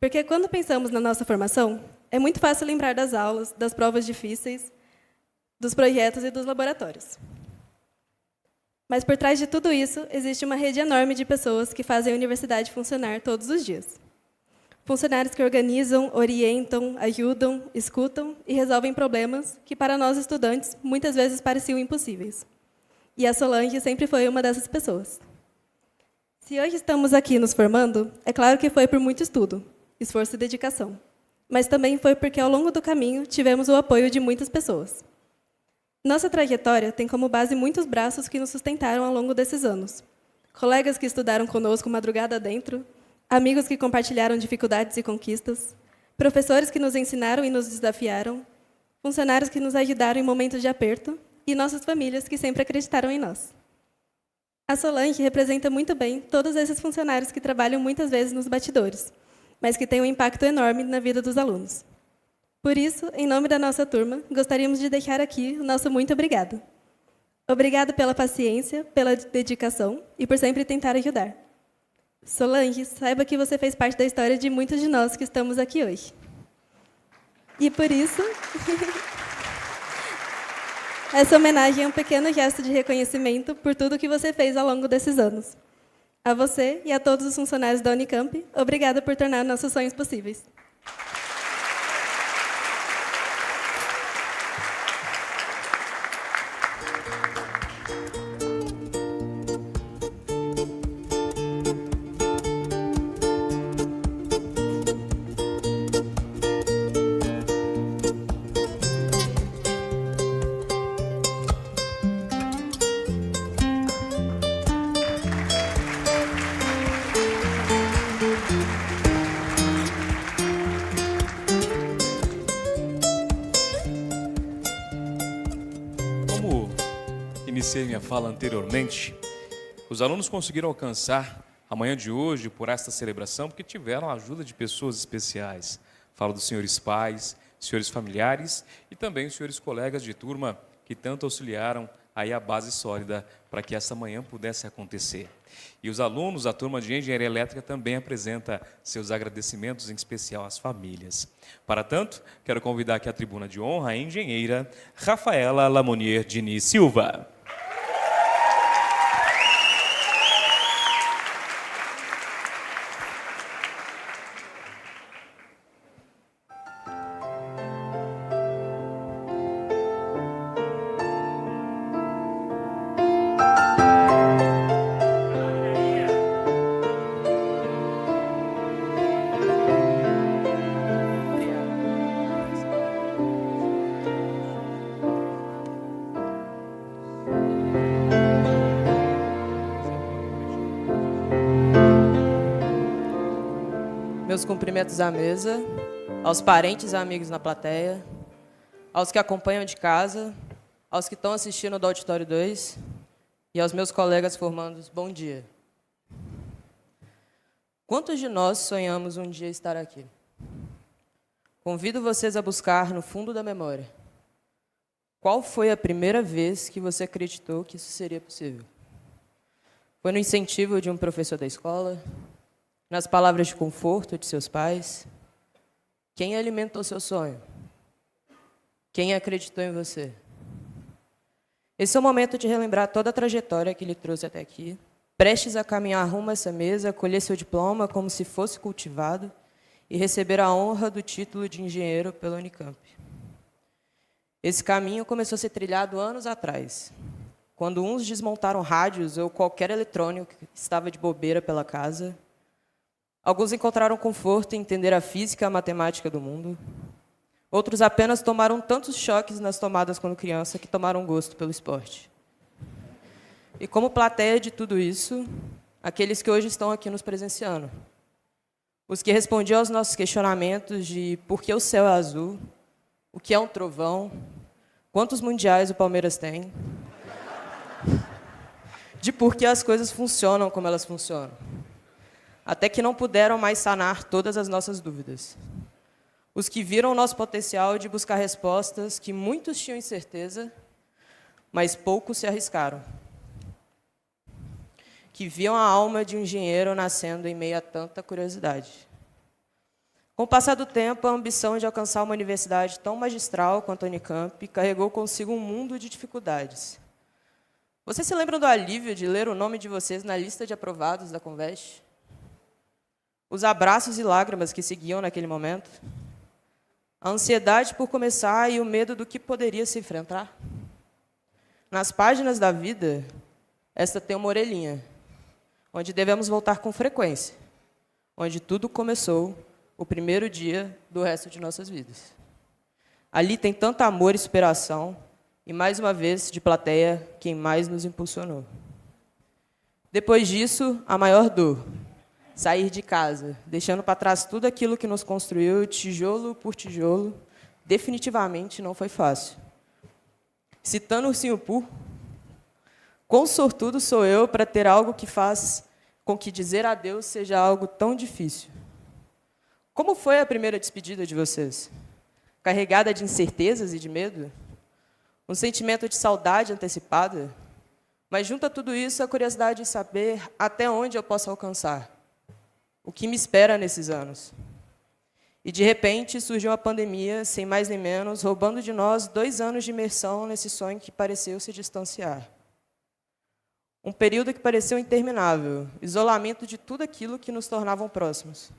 Speaker 8: Porque quando pensamos na nossa formação, é muito fácil lembrar das aulas, das provas difíceis, dos projetos e dos laboratórios. Mas por trás de tudo isso, existe uma rede enorme de pessoas que fazem a universidade funcionar todos os dias. Funcionários que organizam, orientam, ajudam, escutam e resolvem problemas que, para nós estudantes, muitas vezes pareciam impossíveis. E a Solange sempre foi uma dessas pessoas. Se hoje estamos aqui nos formando, é claro que foi por muito estudo, esforço e dedicação. Mas também foi porque, ao longo do caminho, tivemos o apoio de muitas pessoas. Nossa trajetória tem como base muitos braços que nos sustentaram ao longo desses anos. Colegas que estudaram conosco madrugada adentro, amigos que compartilharam dificuldades e conquistas, professores que nos ensinaram e nos desafiaram, funcionários que nos ajudaram em momentos de aperto e nossas famílias que sempre acreditaram em nós. A Solange representa muito bem todos esses funcionários que trabalham muitas vezes nos bastidores, mas que têm um impacto enorme na vida dos alunos. Por isso, em nome da nossa turma, gostaríamos de deixar aqui o nosso muito obrigado. Obrigado pela paciência, pela dedicação e por sempre tentar ajudar. Solange, saiba que você fez parte da história de muitos de nós que estamos aqui hoje. E por isso, essa homenagem é um pequeno gesto de reconhecimento por tudo que você fez ao longo desses anos. A você e a todos os funcionários da Unicamp, obrigada por tornar nossos sonhos possíveis.
Speaker 1: Iniciei minha fala anteriormente, Os alunos conseguiram alcançar a manhã de hoje por esta celebração porque tiveram a ajuda de pessoas especiais. Falo dos senhores pais, senhores familiares e também os senhores colegas de turma que tanto auxiliaram aí a base sólida para que essa manhã pudesse acontecer. E os alunos da turma de Engenharia Elétrica também apresentam seus agradecimentos, em especial às famílias. Para tanto, quero convidar aqui à tribuna de honra a engenheira Rafaela Lamonier Diniz Silva.
Speaker 9: Meus cumprimentos à mesa, aos parentes e amigos na plateia, aos que acompanham de casa, aos que estão assistindo do Auditório 2 e aos meus colegas formandos, bom dia. Quantos de nós sonhamos um dia estar aqui? Convido vocês a buscar no fundo da memória. Qual foi a primeira vez que você acreditou que isso seria possível? Foi no incentivo de um professor da escola? Nas palavras de conforto de seus pais? Quem alimentou seu sonho? Quem acreditou em você? Esse é o momento de relembrar toda a trajetória que lhe trouxe até aqui, prestes a caminhar rumo a essa mesa, colher seu diploma como se fosse cultivado e receber a honra do título de engenheiro pela Unicamp. Esse caminho começou a ser trilhado anos atrás, quando uns desmontaram rádios ou qualquer eletrônico que estava de bobeira pela casa. Alguns encontraram conforto em entender a física e a matemática do mundo. Outros apenas tomaram tantos choques nas tomadas quando criança que tomaram gosto pelo esporte. E como plateia de tudo isso, aqueles que hoje estão aqui nos presenciando. Os que respondiam aos nossos questionamentos de por que o céu é azul, o que é um trovão, quantos mundiais o Palmeiras tem, de por que as coisas funcionam como elas funcionam. Até que não puderam mais sanar todas as nossas dúvidas. Os que viram o nosso potencial de buscar respostas que muitos tinham incerteza, mas poucos se arriscaram. Que viam a alma de um engenheiro nascendo em meio a tanta curiosidade. Com o passar do tempo, a ambição de alcançar uma universidade tão magistral quanto a Unicamp carregou consigo um mundo de dificuldades. Vocês se lembram do alívio de ler o nome de vocês na lista de aprovados da Conveste? Os abraços e lágrimas que seguiam naquele momento? A ansiedade por começar e o medo do que poderia se enfrentar? Nas páginas da vida, esta tem uma orelhinha, onde devemos voltar com frequência, onde tudo começou, o primeiro dia do resto de nossas vidas. Ali tem tanto amor e superação, e mais uma vez, de plateia, quem mais nos impulsionou. Depois disso, a maior dor. Sair de casa, deixando para trás tudo aquilo que nos construiu, tijolo por tijolo, definitivamente não foi fácil. Citando Ursinho Pooh, quão sortudo sou eu para ter algo que faz com que dizer adeus seja algo tão difícil. Como foi a primeira despedida de vocês? Carregada de incertezas e de medo? Um sentimento de saudade antecipada? Mas junto a tudo isso, a curiosidade de saber até onde eu posso alcançar. O que me espera nesses anos? E, de repente, surgiu a pandemia, sem mais nem menos, roubando de nós 2 anos de imersão nesse sonho que pareceu se distanciar. Um período que pareceu interminável, isolamento de tudo aquilo que nos tornavam próximos.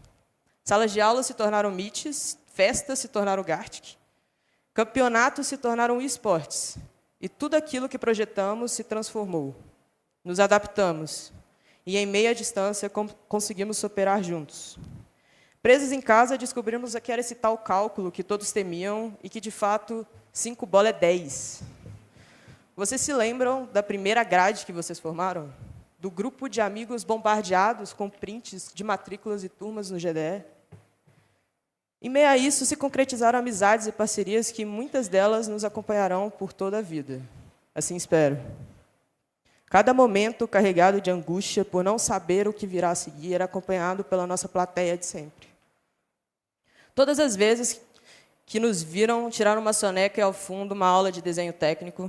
Speaker 9: Salas de aula se tornaram meets, festas se tornaram Gartic, campeonatos se tornaram esportes, e tudo aquilo que projetamos se transformou. Nos adaptamos. E, em meia distância, conseguimos superar juntos. Presos em casa, descobrimos que era esse tal cálculo que todos temiam e que, de fato, 5 bola é 10. Vocês se lembram da primeira grade que vocês formaram? Do grupo de amigos bombardeados com prints de matrículas e turmas no GDE? Em meio a isso, se concretizaram amizades e parcerias que muitas delas nos acompanharão por toda a vida. Assim espero. Cada momento carregado de angústia por não saber o que virá a seguir era acompanhado pela nossa plateia de sempre. Todas as vezes que nos viram tirar uma soneca e, ao fundo, uma aula de desenho técnico.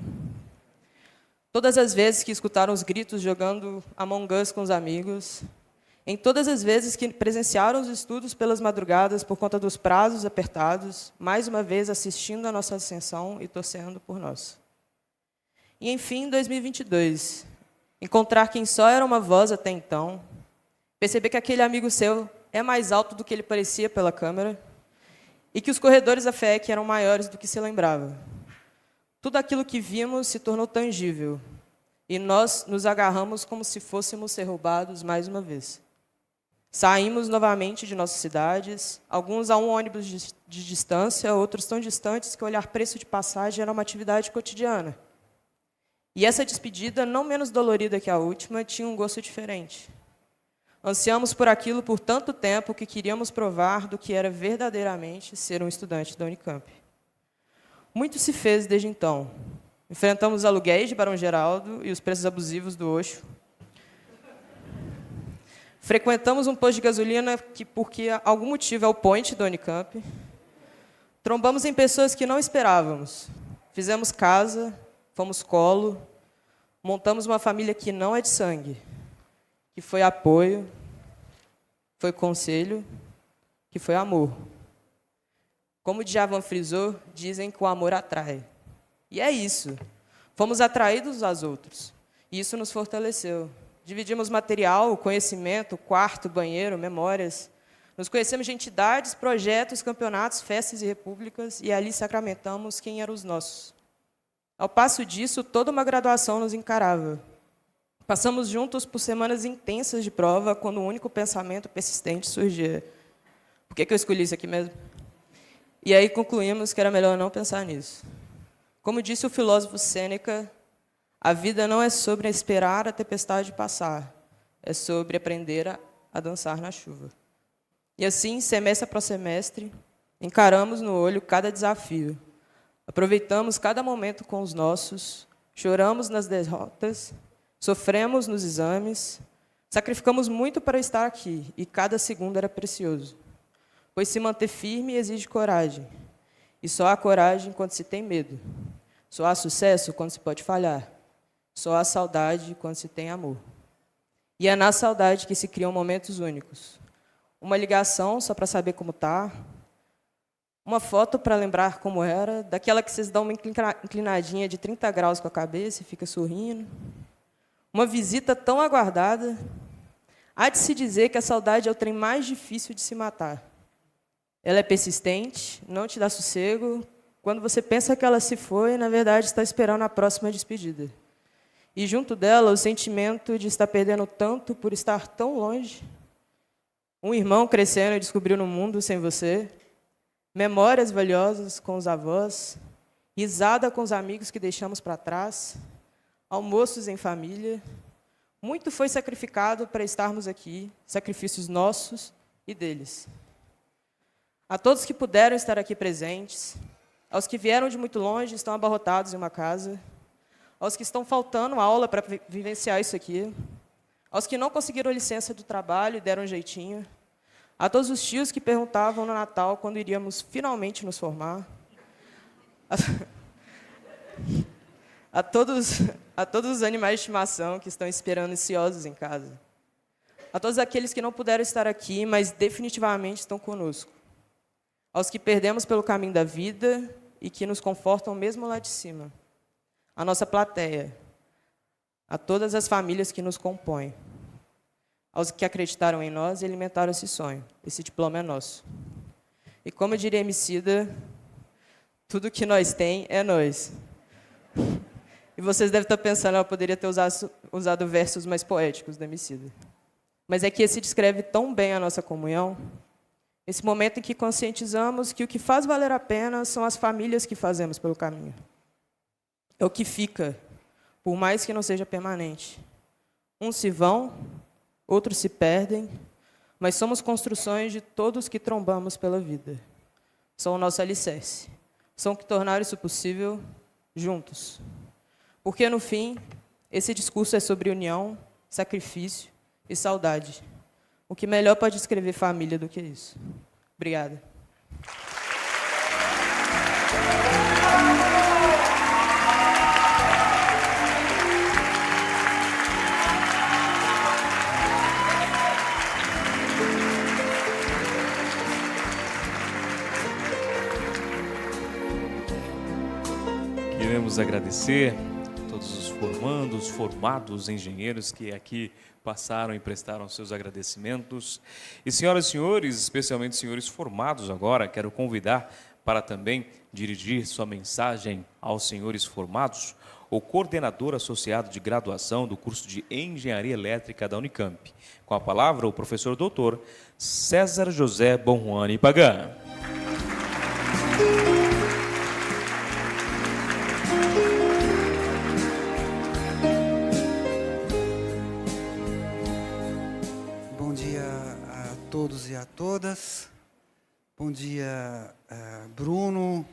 Speaker 9: Todas as vezes que escutaram os gritos jogando Among Us com os amigos. Em todas as vezes que presenciaram os estudos pelas madrugadas por conta dos prazos apertados, mais uma vez assistindo à nossa ascensão e torcendo por nós. E, enfim, em 2022, encontrar quem só era uma voz até então, perceber que aquele amigo seu é mais alto do que ele parecia pela câmera, e que os corredores da FEC eram maiores do que se lembrava. Tudo aquilo que vimos se tornou tangível, e nós nos agarramos como se fôssemos ser roubados mais uma vez. Saímos novamente de nossas cidades, alguns a 1 ônibus de distância, outros tão distantes que olhar preço de passagem era uma atividade cotidiana. E essa despedida, não menos dolorida que a última, tinha um gosto diferente. Ansiamos por aquilo por tanto tempo que queríamos provar do que era verdadeiramente ser um estudante da Unicamp. Muito se fez desde então. Enfrentamos os aluguéis de Barão Geraldo e os preços abusivos do Oxo. Frequentamos um posto de gasolina que, porque algum motivo, é o point da Unicamp. Trombamos em pessoas que não esperávamos. Fizemos casa, fomos colo, montamos uma família que não é de sangue, que foi apoio, foi conselho, que foi amor. Como o Djavan frisou, dizem que o amor atrai. E é isso. Fomos atraídos uns aos outros. E isso nos fortaleceu. Dividimos material, conhecimento, quarto, banheiro, memórias. Nos conhecemos de entidades, projetos, campeonatos, festas e repúblicas, e ali sacramentamos quem eram os nossos. Ao passo disso, toda uma graduação nos encarava. Passamos juntos por semanas intensas de prova, quando o único pensamento persistente surgia. Por que eu escolhi isso aqui mesmo? E aí concluímos que era melhor não pensar nisso. Como disse o filósofo Sêneca, a vida não é sobre esperar a tempestade passar, é sobre aprender a dançar na chuva. E assim, semestre após semestre, encaramos no olho cada desafio. Aproveitamos cada momento com os nossos, choramos nas derrotas, sofremos nos exames, sacrificamos muito para estar aqui, e cada segundo era precioso. Pois se manter firme exige coragem, e só há coragem quando se tem medo. Só há sucesso quando se pode falhar. Só há saudade quando se tem amor. E é na saudade que se criam momentos únicos. Uma ligação só para saber como está, uma foto para lembrar como era, daquela que vocês dão uma inclinadinha de 30 graus com a cabeça e fica sorrindo. Uma visita tão aguardada. Há de se dizer que a saudade é o trem mais difícil de se matar. Ela é persistente, não te dá sossego. Quando você pensa que ela se foi, na verdade está esperando a próxima despedida. E junto dela, o sentimento de estar perdendo tanto por estar tão longe. Um irmão crescendo e descobrindo o mundo sem você. Memórias valiosas com os avós. Risada com os amigos que deixamos para trás. Almoços em família. Muito foi sacrificado para estarmos aqui, sacrifícios nossos e deles. A todos que puderam estar aqui presentes, aos que vieram de muito longe, estão abarrotados em uma casa, aos que estão faltando aula para vivenciar isso aqui, aos que não conseguiram licença do trabalho e deram um jeitinho, a todos os tios que perguntavam no Natal quando iríamos finalmente nos formar, a todos os animais de estimação que estão esperando ansiosos em casa, a todos aqueles que não puderam estar aqui, mas definitivamente estão conosco, aos que perdemos pelo caminho da vida e que nos confortam mesmo lá de cima, a nossa plateia, a todas as famílias que nos compõem, aos que acreditaram em nós e alimentaram esse sonho. Esse diploma é nosso. E como diria Emicida, tudo que nós tem é nós. E vocês devem estar pensando, eu poderia ter usado versos mais poéticos da Emicida. Mas é que esse descreve tão bem a nossa comunhão, esse momento em que conscientizamos que o que faz valer a pena são as famílias que fazemos pelo caminho. É o que fica, por mais que não seja permanente. Uns se vão, outros se perdem, mas somos construções de todos que trombamos pela vida. São o nosso alicerce. São que tornaram isso possível juntos. Porque, no fim, Esse discurso é sobre união, sacrifício e saudade. O que melhor pode descrever família do que isso? Obrigada.
Speaker 1: Queremos agradecer a todos os formandos, formados engenheiros que aqui passaram e prestaram seus agradecimentos. E, senhoras e senhores, especialmente senhores formados agora, quero convidar para também dirigir sua mensagem aos senhores formados, o coordenador associado de graduação do curso de Engenharia Elétrica da Unicamp. Com a palavra, o professor doutor César José Bonruani Pagan.
Speaker 10: Bom dia a todos e a todas. Bom dia, Bruno,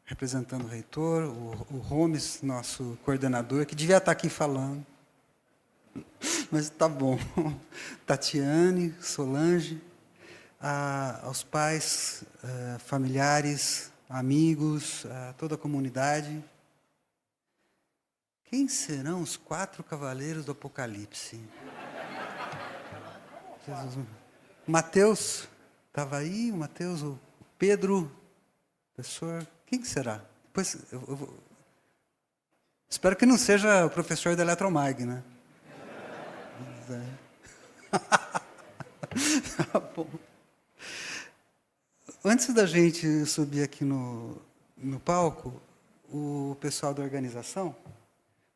Speaker 10: representando o reitor, o Gomes, nosso coordenador, que devia estar aqui falando, mas está bom. Tatiane, Solange, aos pais, familiares, amigos, a toda a comunidade. Quem serão os 4 cavaleiros do Apocalipse? Jesus. Mateus estava aí, o Mateus, o Pedro, professor, quem que será? Depois eu vou... Espero que não seja o professor da Eletromag, né? Tá bom. Antes da gente subir aqui no palco, o pessoal da organização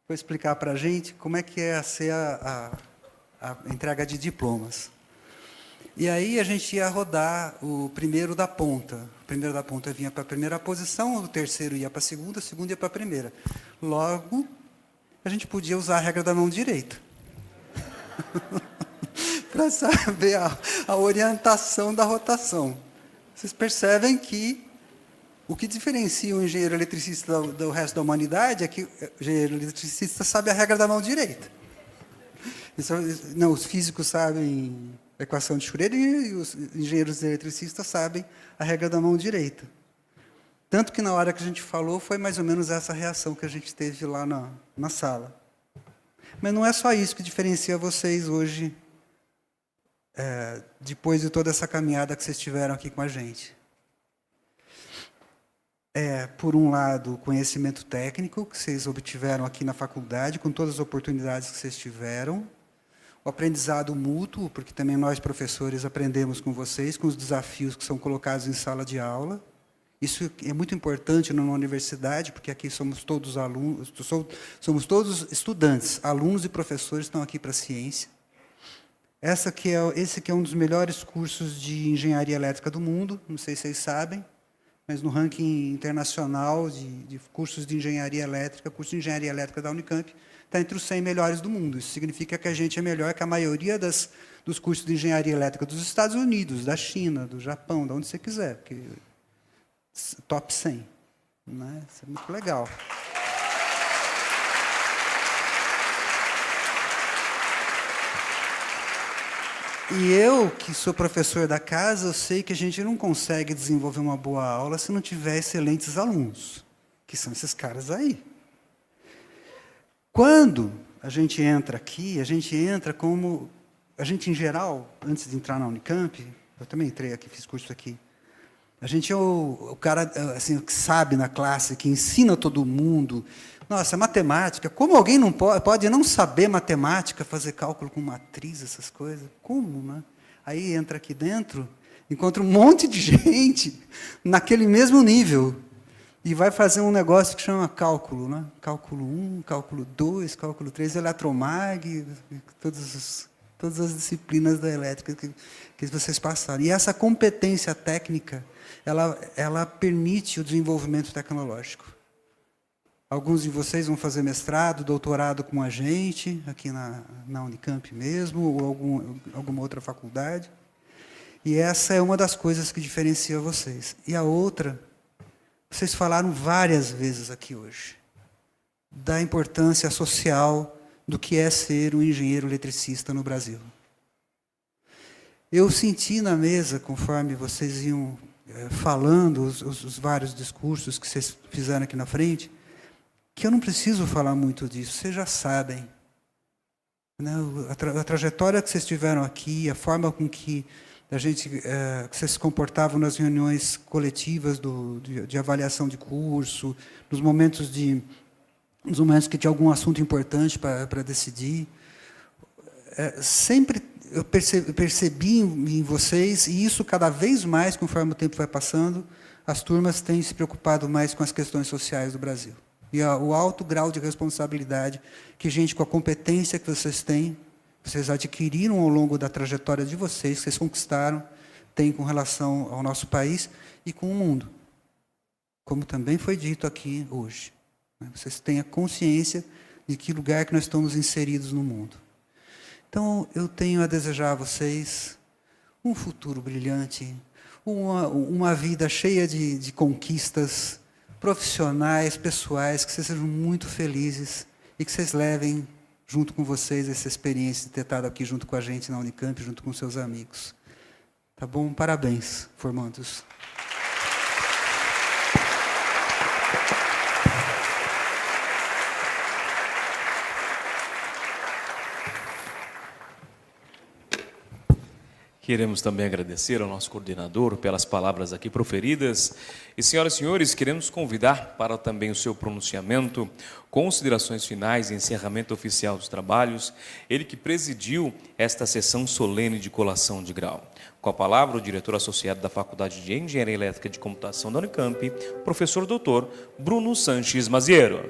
Speaker 10: foi explicar para a gente como é que ia ser a entrega de diplomas. E aí a gente ia rodar o primeiro da ponta. O primeiro da ponta vinha para a primeira posição, o terceiro ia para a segunda ia para a primeira. Logo, a gente podia usar a regra da mão direita. Para saber a orientação da rotação. Vocês percebem que o que diferencia o engenheiro eletricista do resto da humanidade é que o engenheiro eletricista sabe a regra da mão direita. Não, os físicos sabem a equação de Schrödinger e os engenheiros eletricistas sabem a regra da mão direita. Tanto que, na hora que a gente falou, foi mais ou menos essa reação que a gente teve lá na sala. Mas não é só isso que diferencia vocês hoje, depois de toda essa caminhada que vocês tiveram aqui com a gente. Por um lado, o conhecimento técnico que vocês obtiveram aqui na faculdade, com todas as oportunidades que vocês tiveram, o aprendizado mútuo, porque também nós, professores, aprendemos com vocês, com os desafios que são colocados em sala de aula. Isso é muito importante numa universidade, porque aqui somos todos alunos, somos todos estudantes, alunos e professores estão aqui para a ciência. Esse que é um dos melhores cursos de engenharia elétrica do mundo, não sei se vocês sabem, mas no ranking internacional de cursos de engenharia elétrica, curso de engenharia elétrica da Unicamp, está entre os 100 melhores do mundo. Isso significa que a gente é melhor que a maioria dos cursos de engenharia elétrica dos Estados Unidos, da China, do Japão, de onde você quiser. Porque top 100. Né? Isso é muito legal. E eu, que sou professor da casa, eu sei que a gente não consegue desenvolver uma boa aula se não tiver excelentes alunos, que são esses caras aí. Quando a gente entra aqui, a gente entra como... A gente, em geral, antes de entrar na Unicamp, eu também entrei aqui, fiz curso aqui, a gente é o cara assim, que sabe na classe, que ensina todo mundo. Nossa, matemática, como alguém não pode não saber matemática, fazer cálculo com matriz, essas coisas? Como, né? Aí entra aqui dentro, encontra um monte de gente naquele mesmo nível e vai fazer um negócio que chama cálculo, né? Cálculo 1, cálculo 2, cálculo 3, eletromag, todas as disciplinas da elétrica que vocês passaram. E essa competência técnica, ela permite o desenvolvimento tecnológico. Alguns de vocês vão fazer mestrado, doutorado com a gente, aqui na Unicamp mesmo, ou alguma outra faculdade. E essa é uma das coisas que diferencia vocês. E a outra, vocês falaram várias vezes aqui hoje, da importância social do que é ser um engenheiro eletricista no Brasil. Eu senti na mesa, conforme vocês iam falando, os vários discursos que vocês fizeram aqui na frente, que eu não preciso falar muito disso, vocês já sabem. Né? A trajetória que vocês tiveram aqui, a forma com que que vocês se comportavam nas reuniões coletivas de avaliação de curso, nos momentos que tinha algum assunto importante para decidir. Sempre eu percebi em vocês, e isso cada vez mais, conforme o tempo vai passando, as turmas têm se preocupado mais com as questões sociais do Brasil. E o alto grau de responsabilidade que gente com a competência que vocês têm, vocês adquiriram ao longo da trajetória de vocês, que vocês conquistaram, tem com relação ao nosso país e com o mundo. Como também foi dito aqui hoje. Vocês têm a consciência de que lugar que nós estamos inseridos no mundo. Então, eu tenho a desejar a vocês um futuro brilhante, uma vida cheia de conquistas profissionais, pessoais, que vocês sejam muito felizes e que vocês levem junto com vocês essa experiência de ter estado aqui junto com a gente na Unicamp, junto com seus amigos. Tá bom? Parabéns, formandos.
Speaker 1: Queremos também agradecer ao nosso coordenador pelas palavras aqui proferidas. E, senhoras e senhores, queremos convidar para também o seu pronunciamento, considerações finais e encerramento oficial dos trabalhos, ele que presidiu esta sessão solene de colação de grau. Com a palavra, o diretor associado da Faculdade de Engenharia Elétrica de Computação da Unicamp, professor doutor Bruno Sanches Maziero.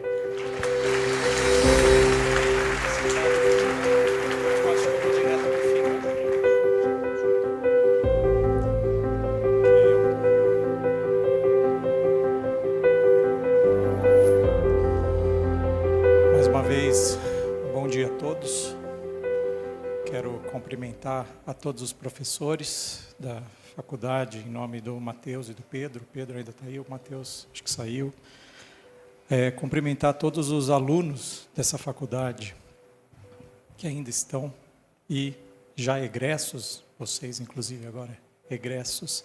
Speaker 2: A todos os professores da faculdade, em nome do Matheus e do Pedro. O Pedro ainda está aí, o Matheus acho que saiu. Cumprimentar todos os alunos dessa faculdade que ainda estão e já egressos, vocês inclusive agora egressos,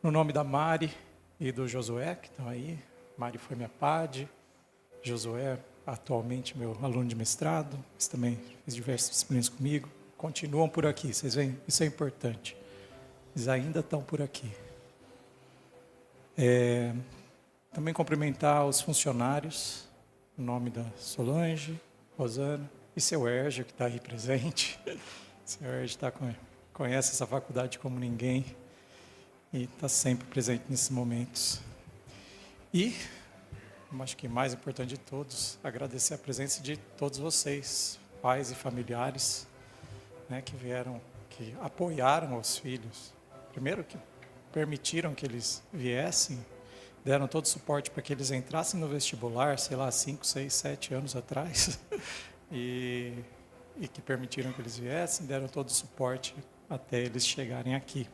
Speaker 2: no nome da Mari e do Josué, que estão aí. Mari foi minha PAD, Josué atualmente meu aluno de mestrado, mas também fez diversas disciplinas comigo. Continuam por aqui, vocês veem? Isso é importante. Eles ainda estão por aqui. Também cumprimentar os funcionários, em nome da Solange, Rosana e seu Érgio, que está aí presente. Seu Érgio conhece essa faculdade como ninguém e está sempre presente nesses momentos. E, acho que mais importante de todos, agradecer a presença de todos vocês, pais e familiares, que vieram, que apoiaram os filhos. Primeiro que permitiram que eles viessem, deram todo o suporte para que eles entrassem no vestibular, sei lá, 5, 6, 7 anos atrás, e que permitiram que eles viessem, deram todo o suporte até eles chegarem aqui.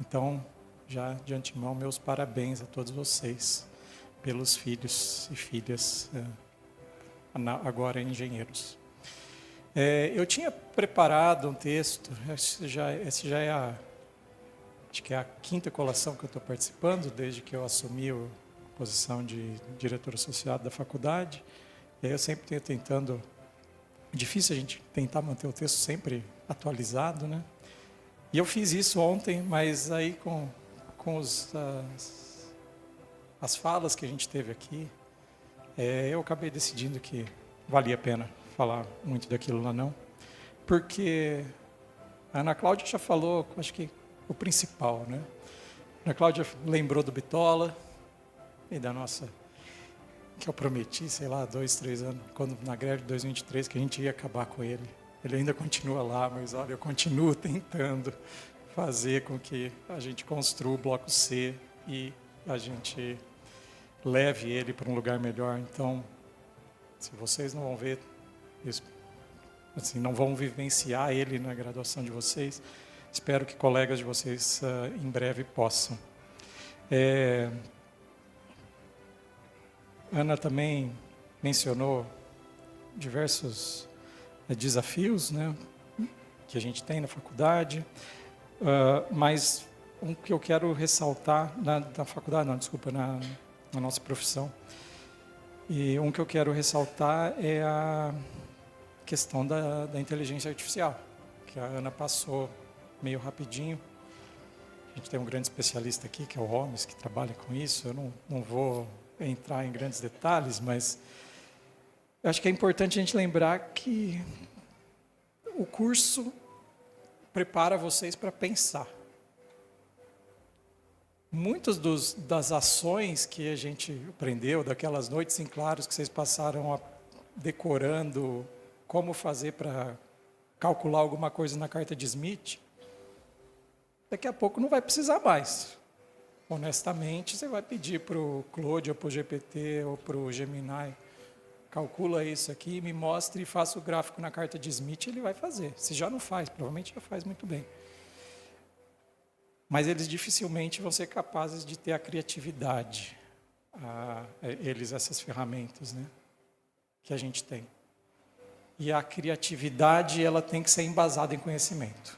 Speaker 2: Então, já de antemão, meus parabéns a todos vocês, pelos filhos e filhas, agora engenheiros. Eu tinha preparado um texto, esse já é acho que é a 5ª colação que eu estou participando, desde que eu assumi a posição de diretor associado da faculdade. E aí eu sempre tenho tentando, difícil a gente tentar manter o texto sempre atualizado, né? E eu fiz isso ontem, mas aí com as falas que a gente teve aqui, eu acabei decidindo que valia a pena falar muito daquilo lá não, porque a Ana Cláudia já falou, acho que o principal, né? A Ana Cláudia lembrou do Bitola e da nossa, que eu prometi, sei lá, 2, 3 anos, quando na greve de 2023, que a gente ia acabar com ele. Ele ainda continua lá, mas olha, eu continuo tentando fazer com que a gente construa o Bloco C e a gente leve ele para um lugar melhor. Então, se vocês não vão ver isso, assim, não vão vivenciar ele na graduação de vocês, espero que colegas de vocês em breve possam. Ana também mencionou diversos desafios, né, que a gente tem na faculdade, mas um que eu quero ressaltar na faculdade, não, desculpa, na nossa profissão, e um que eu quero ressaltar é a questão da inteligência artificial, que a Ana passou meio rapidinho. A gente tem um grande especialista aqui, que é o Holmes, que trabalha com isso. Eu não vou entrar em grandes detalhes, mas eu acho que é importante a gente lembrar que o curso prepara vocês para pensar. Muitas das ações que a gente aprendeu, daquelas noites em claros que vocês passaram decorando como fazer para calcular alguma coisa na carta de Smith, daqui a pouco não vai precisar mais. Honestamente, você vai pedir para o Claude, ou para o GPT, ou para o Gemini, calcula isso aqui, me mostre e faça o gráfico na carta de Smith, ele vai fazer. Se já não faz, provavelmente já faz muito bem. Mas eles dificilmente vão ser capazes de ter a criatividade, essas ferramentas, né, que a gente tem. E a criatividade, ela tem que ser embasada em conhecimento.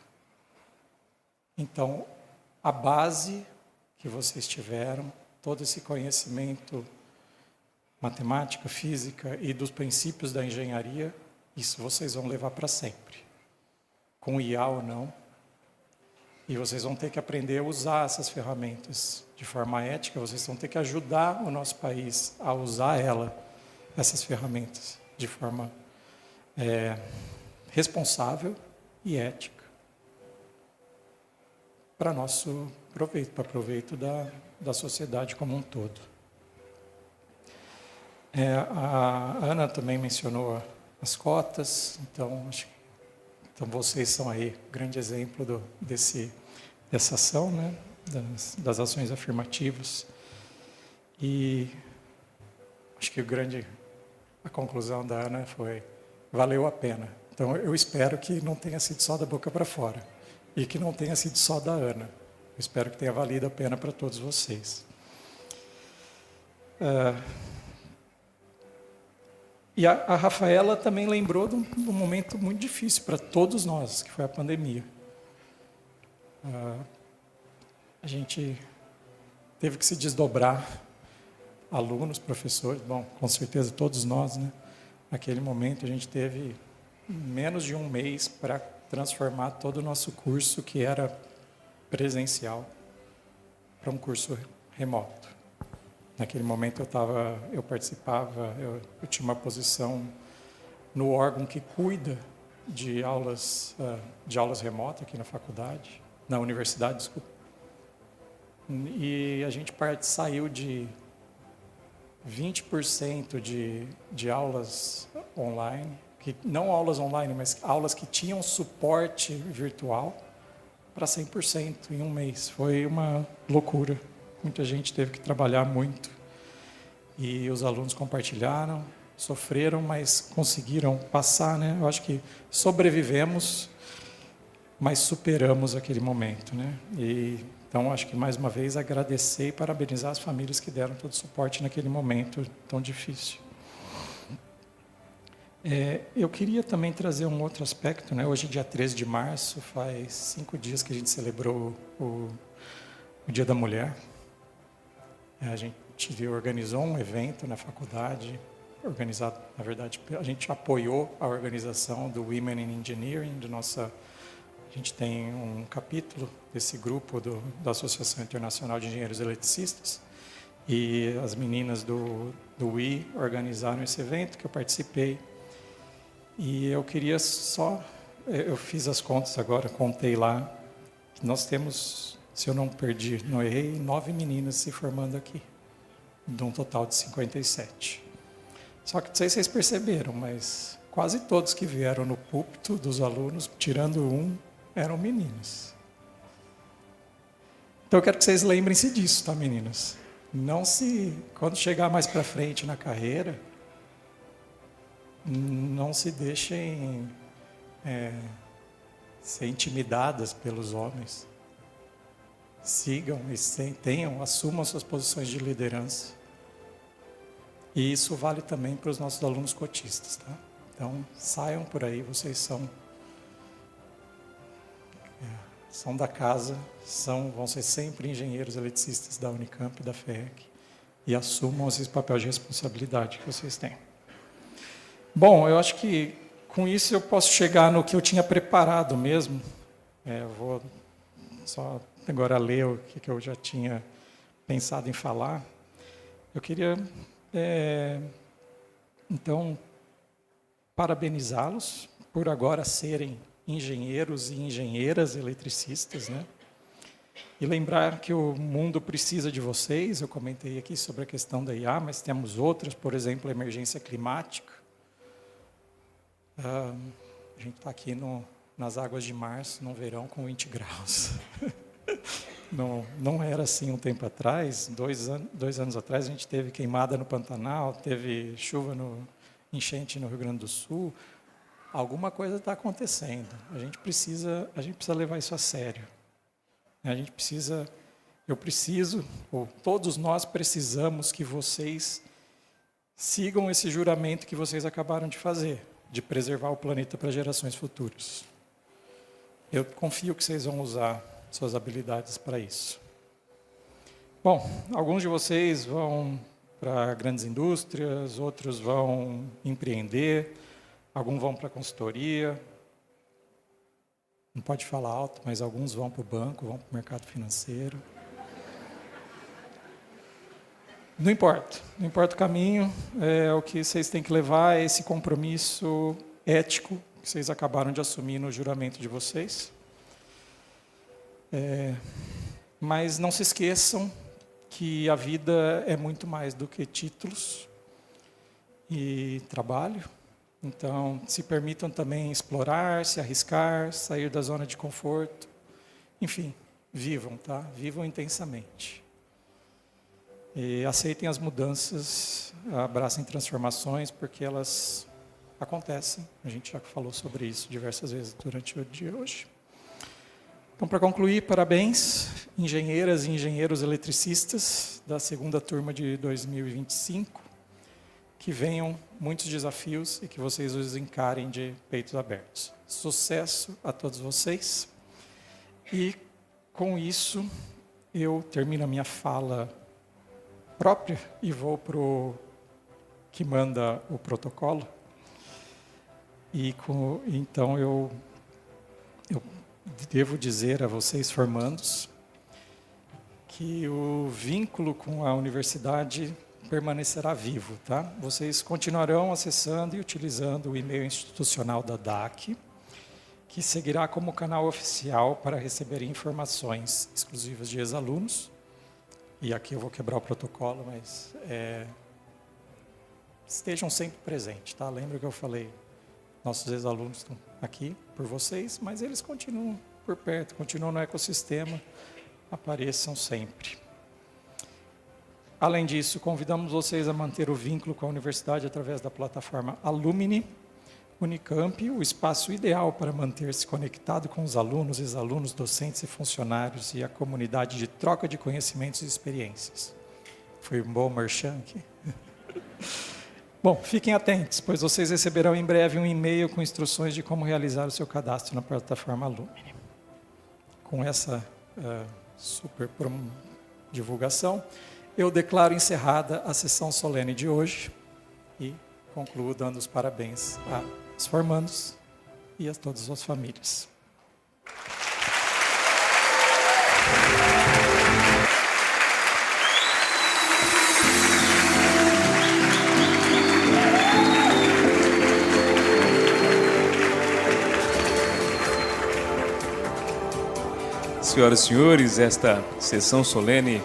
Speaker 2: Então, a base que vocês tiveram, todo esse conhecimento, matemática, física e dos princípios da engenharia, isso vocês vão levar para sempre. Com IA ou não. E vocês vão ter que aprender a usar essas ferramentas de forma ética, vocês vão ter que ajudar o nosso país a usar essas ferramentas, de forma responsável e ética, para nosso proveito, para proveito da sociedade como um todo. A Ana também mencionou as cotas, então vocês são aí grande exemplo dessa ação, né, das ações afirmativas. E acho que a conclusão da Ana foi: valeu a pena. Então eu espero que não tenha sido só da boca para fora e que não tenha sido só da Ana. Eu espero que tenha valido a pena para todos vocês. E a Rafaela também lembrou de um momento muito difícil para todos nós, que foi a pandemia. A gente teve que se desdobrar, alunos, professores, bom, com certeza todos nós, né? Naquele momento a gente teve menos de um mês para transformar todo o nosso curso, que era presencial, para um curso remoto. Naquele momento eu participava, eu tinha uma posição no órgão que cuida de aulas remotas aqui na faculdade, na universidade, desculpa. E a gente saiu de 20% de aulas online, não aulas online, mas aulas que tinham suporte virtual, para 100% em um mês. Foi uma loucura. Muita gente teve que trabalhar muito. E os alunos compartilharam, sofreram, mas conseguiram passar, né? Eu acho que sobrevivemos, mas superamos aquele momento, né? Então, acho que, mais uma vez, agradecer e parabenizar as famílias que deram todo o suporte naquele momento tão difícil. Eu queria também trazer um outro aspecto, né? Hoje, dia 13 de março, faz 5 dias que a gente celebrou o Dia da Mulher. A gente organizou um evento na faculdade, organizado, na verdade, a gente apoiou a organização do Women in Engineering, a gente tem um capítulo desse grupo da Associação Internacional de Engenheiros Eletricistas, e as meninas do WI organizaram esse evento que eu participei. E eu queria eu fiz as contas agora, contei lá, que nós temos, se eu não errei, 9 meninas se formando aqui, de um total de 57. Só que não sei se vocês perceberam, mas quase todos que vieram no púlpito dos alunos, tirando um, eram meninas. Então eu quero que vocês lembrem-se disso, tá, meninas? Quando chegar mais para frente na carreira, não se deixem ser intimidadas pelos homens. Sigam e assumam suas posições de liderança. E isso vale também para os nossos alunos cotistas, tá? Então, saiam por aí, vocês são da casa, vão ser sempre engenheiros eletricistas da Unicamp e da FEEC, e assumam esse papel de responsabilidade que vocês têm. Bom, eu acho que com isso eu posso chegar no que eu tinha preparado mesmo. Eu vou só agora ler o que eu já tinha pensado em falar. Eu queria, então, parabenizá-los por agora serem engenheiros e engenheiras eletricistas, né? E lembrar que o mundo precisa de vocês. Eu comentei aqui sobre a questão da IA, mas temos outras, por exemplo, a emergência climática. A gente está aqui nas águas de março, num verão com 20 graus. Não era assim um tempo atrás. 2 anos atrás a gente teve queimada no Pantanal, teve enchente no Rio Grande do Sul. Alguma coisa está acontecendo. A gente precisa levar isso a sério. Todos nós precisamos que vocês sigam esse juramento que vocês acabaram de fazer, de preservar o planeta para gerações futuras. Eu confio que vocês vão usar suas habilidades para isso. Bom, alguns de vocês vão para grandes indústrias, outros vão empreender, alguns vão para a consultoria. Não pode falar alto, mas alguns vão para o banco, vão para o mercado financeiro. Não importa o caminho, o que vocês têm que levar é esse compromisso ético que vocês acabaram de assumir no juramento de vocês. Mas não se esqueçam que a vida é muito mais do que títulos e trabalho. Então, se permitam também explorar, se arriscar, sair da zona de conforto. Enfim, vivam, tá? Vivam intensamente. E aceitem as mudanças, abracem transformações, porque elas acontecem. A gente já falou sobre isso diversas vezes durante o dia de hoje. Então, para concluir, parabéns, engenheiras e engenheiros eletricistas da segunda turma de 2025. Que venham muitos desafios e que vocês os encarem de peitos abertos. Sucesso a todos vocês. E, com isso, eu termino a minha fala própria e vou para o que manda o protocolo. Então, eu devo dizer a vocês, formandos, que o vínculo com a universidade permanecerá vivo, tá? Vocês continuarão acessando e utilizando o e-mail institucional da DAC, que seguirá como canal oficial para receber informações exclusivas de ex-alunos. E aqui eu vou quebrar o protocolo, mas estejam sempre presentes, tá? Lembra que eu falei, nossos ex-alunos estão aqui por vocês, mas eles continuam por perto, continuam no ecossistema, apareçam sempre. Além disso, convidamos vocês a manter o vínculo com a universidade através da plataforma Alumni Unicamp, o espaço ideal para manter-se conectado com os alunos, ex-alunos, docentes e funcionários e a comunidade de troca de conhecimentos e experiências. Foi um bom merchan aqui. Bom, fiquem atentos, pois vocês receberão em breve um e-mail com instruções de como realizar o seu cadastro na plataforma Alumni. Com essa super divulgação, eu declaro encerrada a sessão solene de hoje e concluo dando os parabéns aos formandos e a todas as famílias.
Speaker 1: Senhoras e senhores, esta sessão solene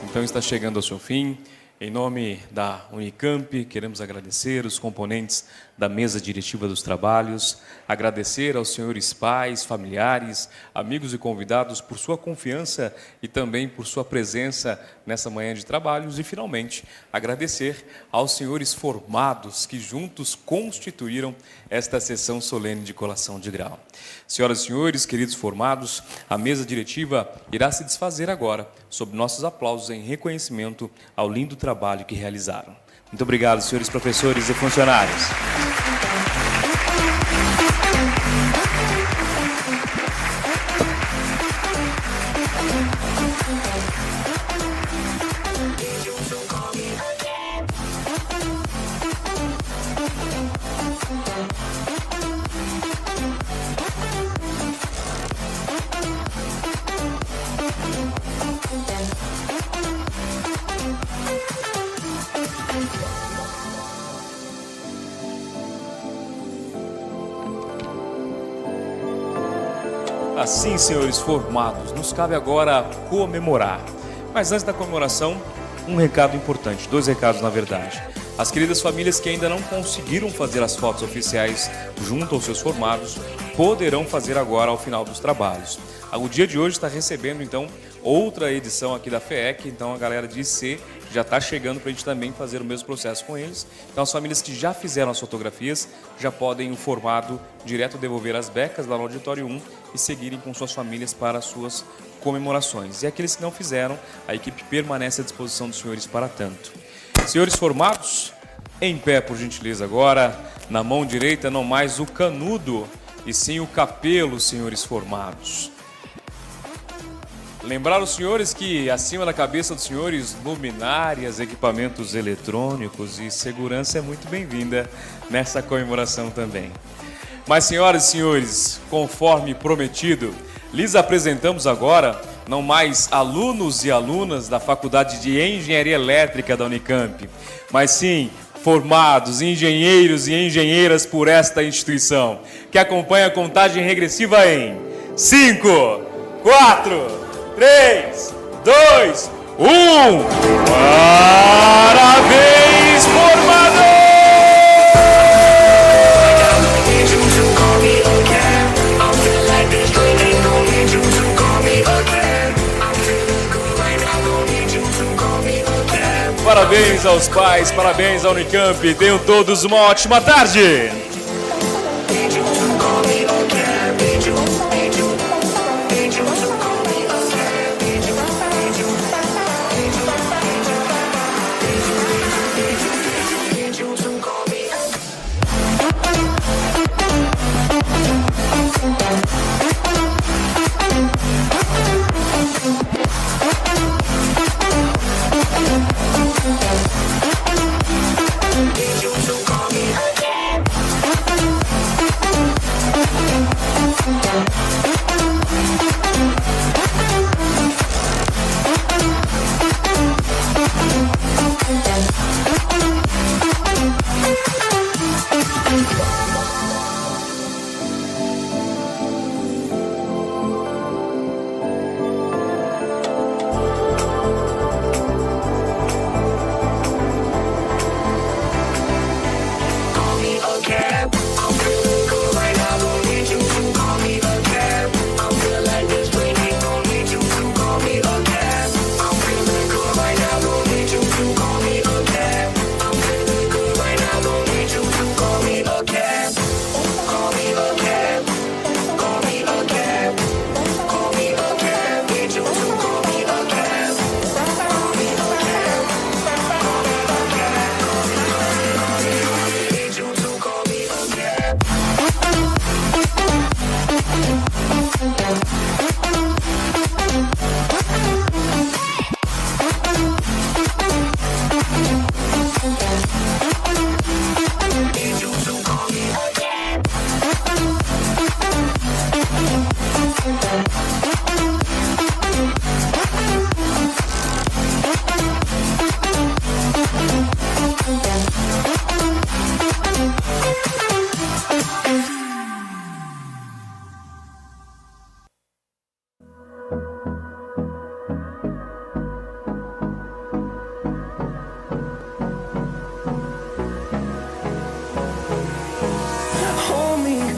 Speaker 1: então está chegando ao seu fim. Em nome da Unicamp, queremos agradecer os componentes da mesa diretiva dos trabalhos, agradecer aos senhores pais, familiares, amigos e convidados por sua confiança e também por sua presença nessa manhã de trabalhos e, finalmente, agradecer aos senhores formados que juntos constituíram esta sessão solene de colação de grau. Senhoras e senhores, queridos formados, a mesa diretiva irá se desfazer agora, sob nossos aplausos em reconhecimento ao lindo trabalho que realizaram. Muito obrigado, senhores professores e funcionários. Assim, senhores formados, nos cabe agora comemorar. Mas antes da comemoração, um recado importante, 2 recados na verdade. As queridas famílias que ainda não conseguiram fazer as fotos oficiais junto aos seus formados, poderão fazer agora ao final dos trabalhos. O dia de hoje está recebendo, então, outra edição aqui da FEEC, então a galera de IC já está chegando para a gente também fazer o mesmo processo com eles. Então as famílias que já fizeram as fotografias já podem o formado direto devolver as becas lá no Auditório 1 e seguirem com suas famílias para as suas comemorações. E aqueles que não fizeram, a equipe permanece à disposição dos senhores para tanto. Senhores formados, em pé por gentileza agora, na mão direita não mais o canudo, e sim o capelo, senhores formados. Lembrar os senhores que acima da cabeça dos senhores, luminárias, equipamentos eletrônicos e segurança é muito bem-vinda nessa comemoração também. Mas, senhoras e senhores, conforme prometido, lhes apresentamos agora não mais alunos e alunas da Faculdade de Engenharia Elétrica da Unicamp, mas sim formados, engenheiros e engenheiras por esta instituição, que acompanha a contagem regressiva em 5, 4, 3, 2, 1. Parabéns, formador! Parabéns aos pais, parabéns à Unicamp. Tenham todos uma ótima tarde.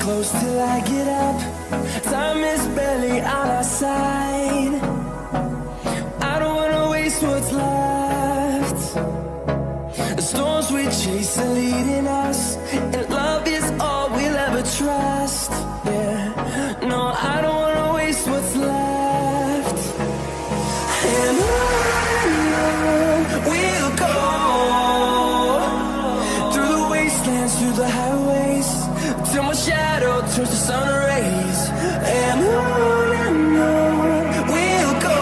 Speaker 11: close till I get up. Time is barely on our side. I don't wanna waste what's left. The storms we chase are leading us, and love is all we'll ever trust. Yeah, no, I don't wanna waste what's left. And on we'll go, through the wastelands, through the highways, till my shadow turns to sun rays. And on we'll go,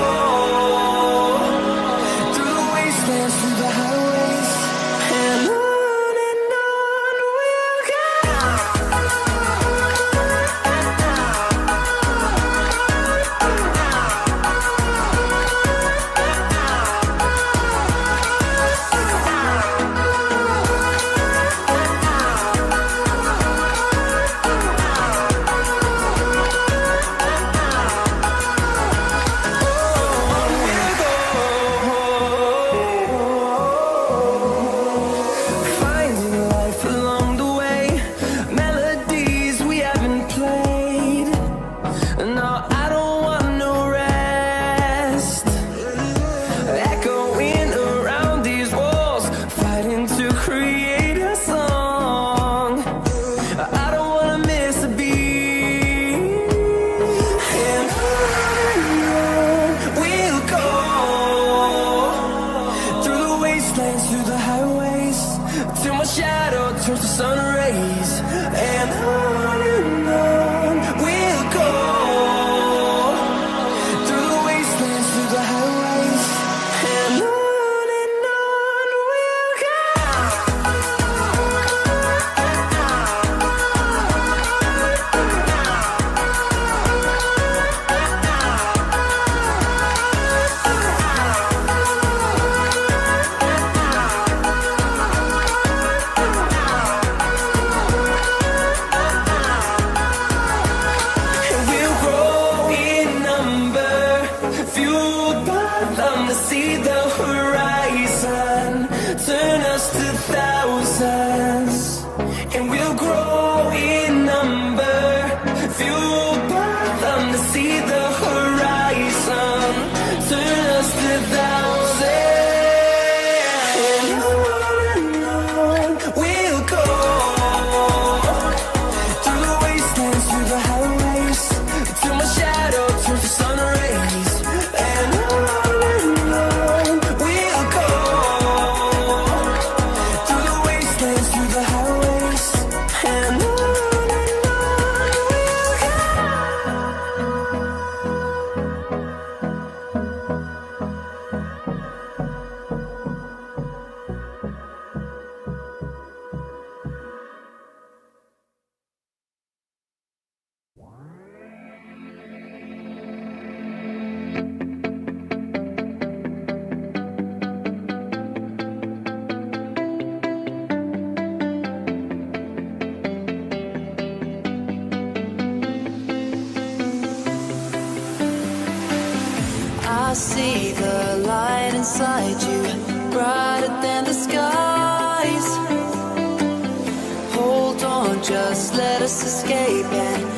Speaker 11: through the wastelands, through the highways, and on we'll go. my shadow turns to sun rays, and on we'll go through the wastelands, through the highways, and on we'll go. And we'll grow in number, fueled by them to see the horizon, turn us to thousands. And we'll grow in number, fueled by them to see the horizon, turn us to thousands. And on we'll go through the wastelands, through the highways, till my shadow turns to sun rays, and on we'll go through the wastelands, through the highways, and on we'll go.
Speaker 12: I see the light inside you, brighter than the skies. Hold on, just let us escape and